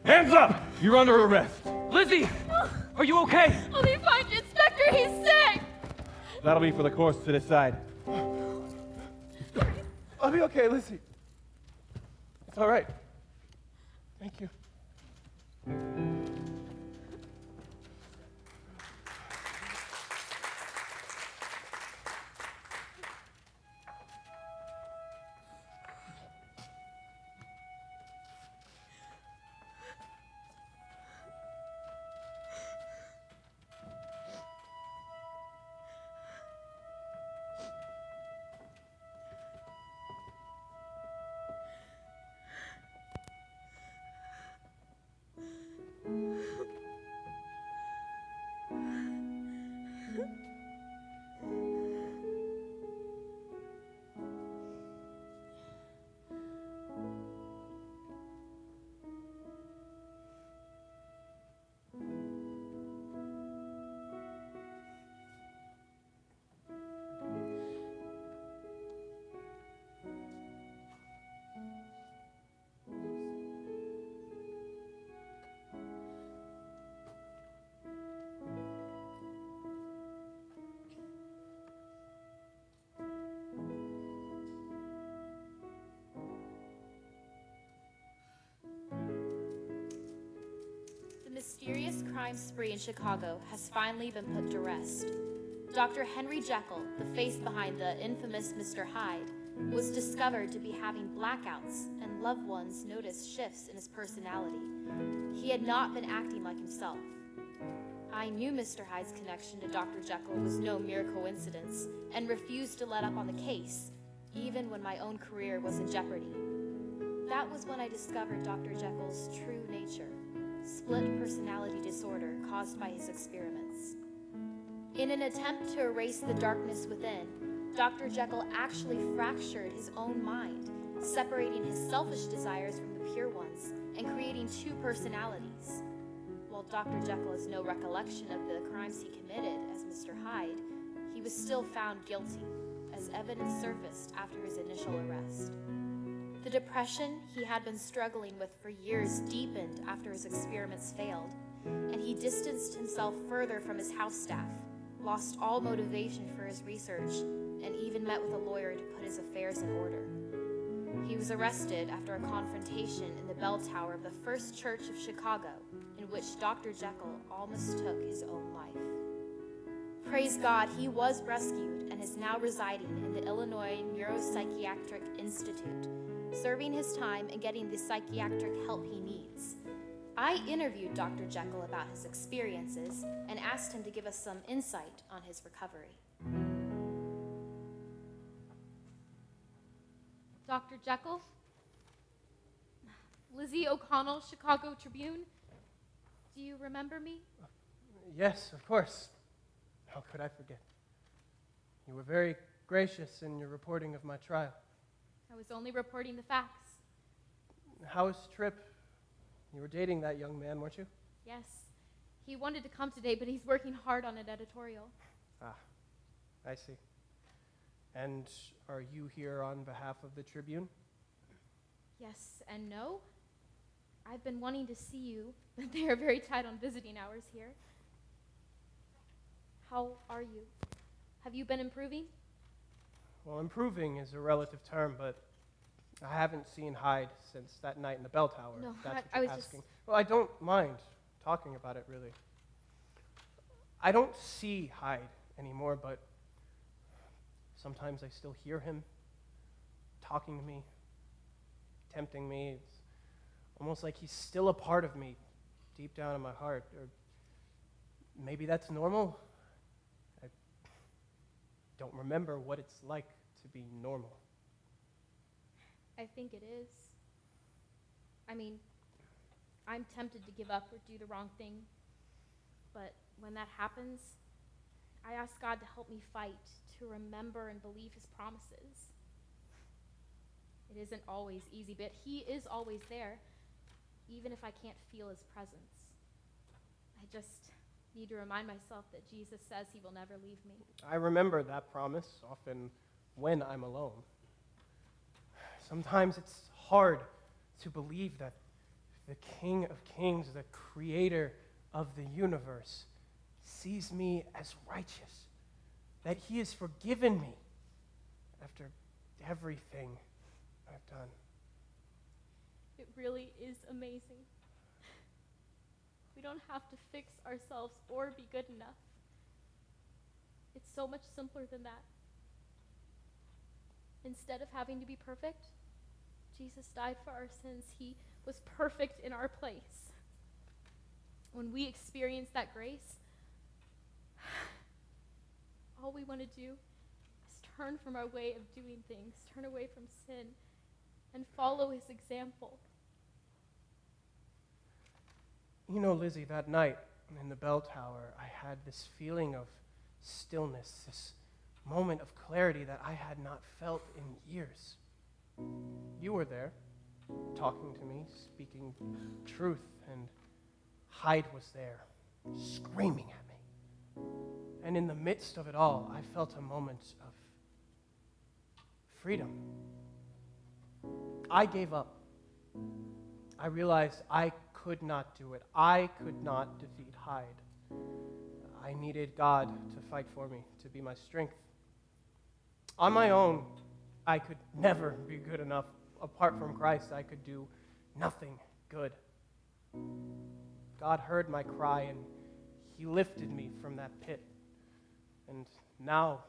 Hands up! You're under arrest. Lizzie, are you okay? I'll be fine, Inspector. He's sick. That'll be for the courts to decide. I'll be okay, Lizzie. It's all right. Thank you. The mysterious crime spree in Chicago has finally been put to rest. Dr. Henry Jekyll, the face behind the infamous Mr. Hyde, was discovered to be having blackouts, and loved ones noticed shifts in his personality. He had not been acting like himself. I knew Mr. Hyde's connection to Dr. Jekyll was no mere coincidence, and refused to let up on the case, even when my own career was in jeopardy. That was when I discovered Dr. Jekyll's true nature, split personality disorder caused by his experiments. In an attempt to erase the darkness within, Dr. Jekyll actually fractured his own mind, separating his selfish desires from the pure ones and creating two personalities. While Dr. Jekyll has no recollection of the crimes he committed as Mr. Hyde, he was still found guilty. as evidence surfaced after his initial arrest. The depression he had been struggling with for years deepened after his experiments failed, and he distanced himself further from his house staff, lost all motivation for his research, and even met with a lawyer to put his affairs in order. He was arrested after a confrontation in the bell tower of the First Church of Chicago, in which Dr. Jekyll almost took his own life. Praise God, he was rescued and is now residing in the Illinois Neuropsychiatric Institute, serving his time and getting the psychiatric help he needs. I interviewed Dr. Jekyll about his experiences and asked him to give us some insight on his recovery. Dr. Jekyll? Lizzie O'Connell, Chicago Tribune? Do you remember me? Yes, of course. How could I forget? You were very gracious in your reporting of my trial. I was only reporting the facts. How's Tripp? You were dating that young man, weren't you? Yes. He wanted to come today, but he's working hard on an editorial. Ah, I see. And are you here on behalf of the Tribune? Yes and no. I've been wanting to see you, but they are very tight on visiting hours here. How are you? Have you been improving? Well, improving is a relative term, but I haven't seen Hyde since that night in the bell tower. No, if that's what I you're was asking. just... Well, I don't mind talking about it, really. I don't see Hyde anymore, but sometimes I still hear him talking to me, tempting me. It's almost like he's still a part of me deep down in my heart. Or maybe that's normal. I don't remember what it's like to be normal. I think it is. I mean, I'm tempted to give up or do the wrong thing. But when that happens, I ask God to help me fight, to remember and believe his promises. It isn't always easy, but he is always there, even if I can't feel his presence. I just need to remind myself that Jesus says he will never leave me. I remember that promise often when I'm alone. Sometimes it's hard to believe that the King of Kings, the creator of the universe, sees me as righteous, that he has forgiven me after everything I've done. It really is amazing. We don't have to fix ourselves or be good enough. It's so much simpler than that. Instead of having to be perfect, Jesus died for our sins. He was perfect in our place. When we experience that grace, all we want to do is turn from our way of doing things, turn away from sin, and follow his example. You know, Lizzie, that night in the bell tower, I had this feeling of stillness, this moment of clarity that I had not felt in years. You were there, talking to me, speaking truth, and Hyde was there, screaming at me. And in the midst of it all, I felt a moment of freedom. I gave up. I realized I could not do it. I could not defeat Hyde. I needed God to fight for me, to be my strength. On my own, I could never be good enough. Apart from Christ, I could do nothing good. God heard my cry, and he lifted me from that pit. And now,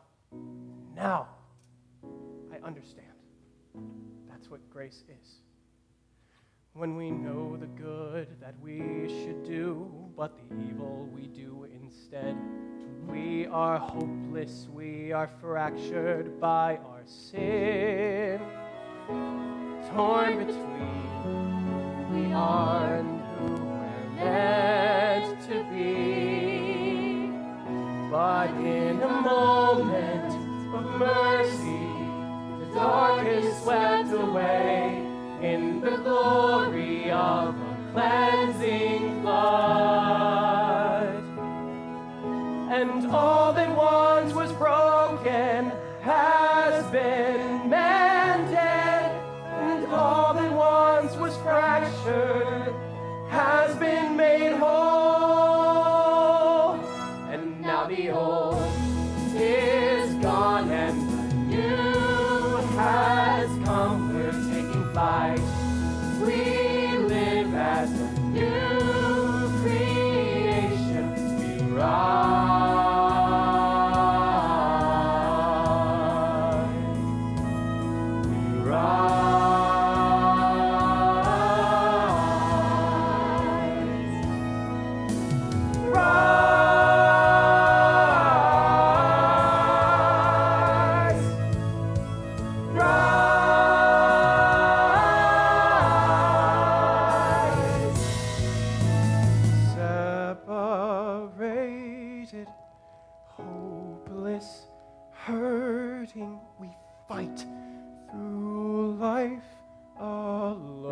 I understand. That's what grace is. When we know the good that we should do, but the evil we do instead, we are hopeless, we are fractured by our sin, torn between who we are and who we're meant to be. But in a moment of mercy, the dark is swept away in the glory of a cleansing flood. And all that once was broken has fight through life alone.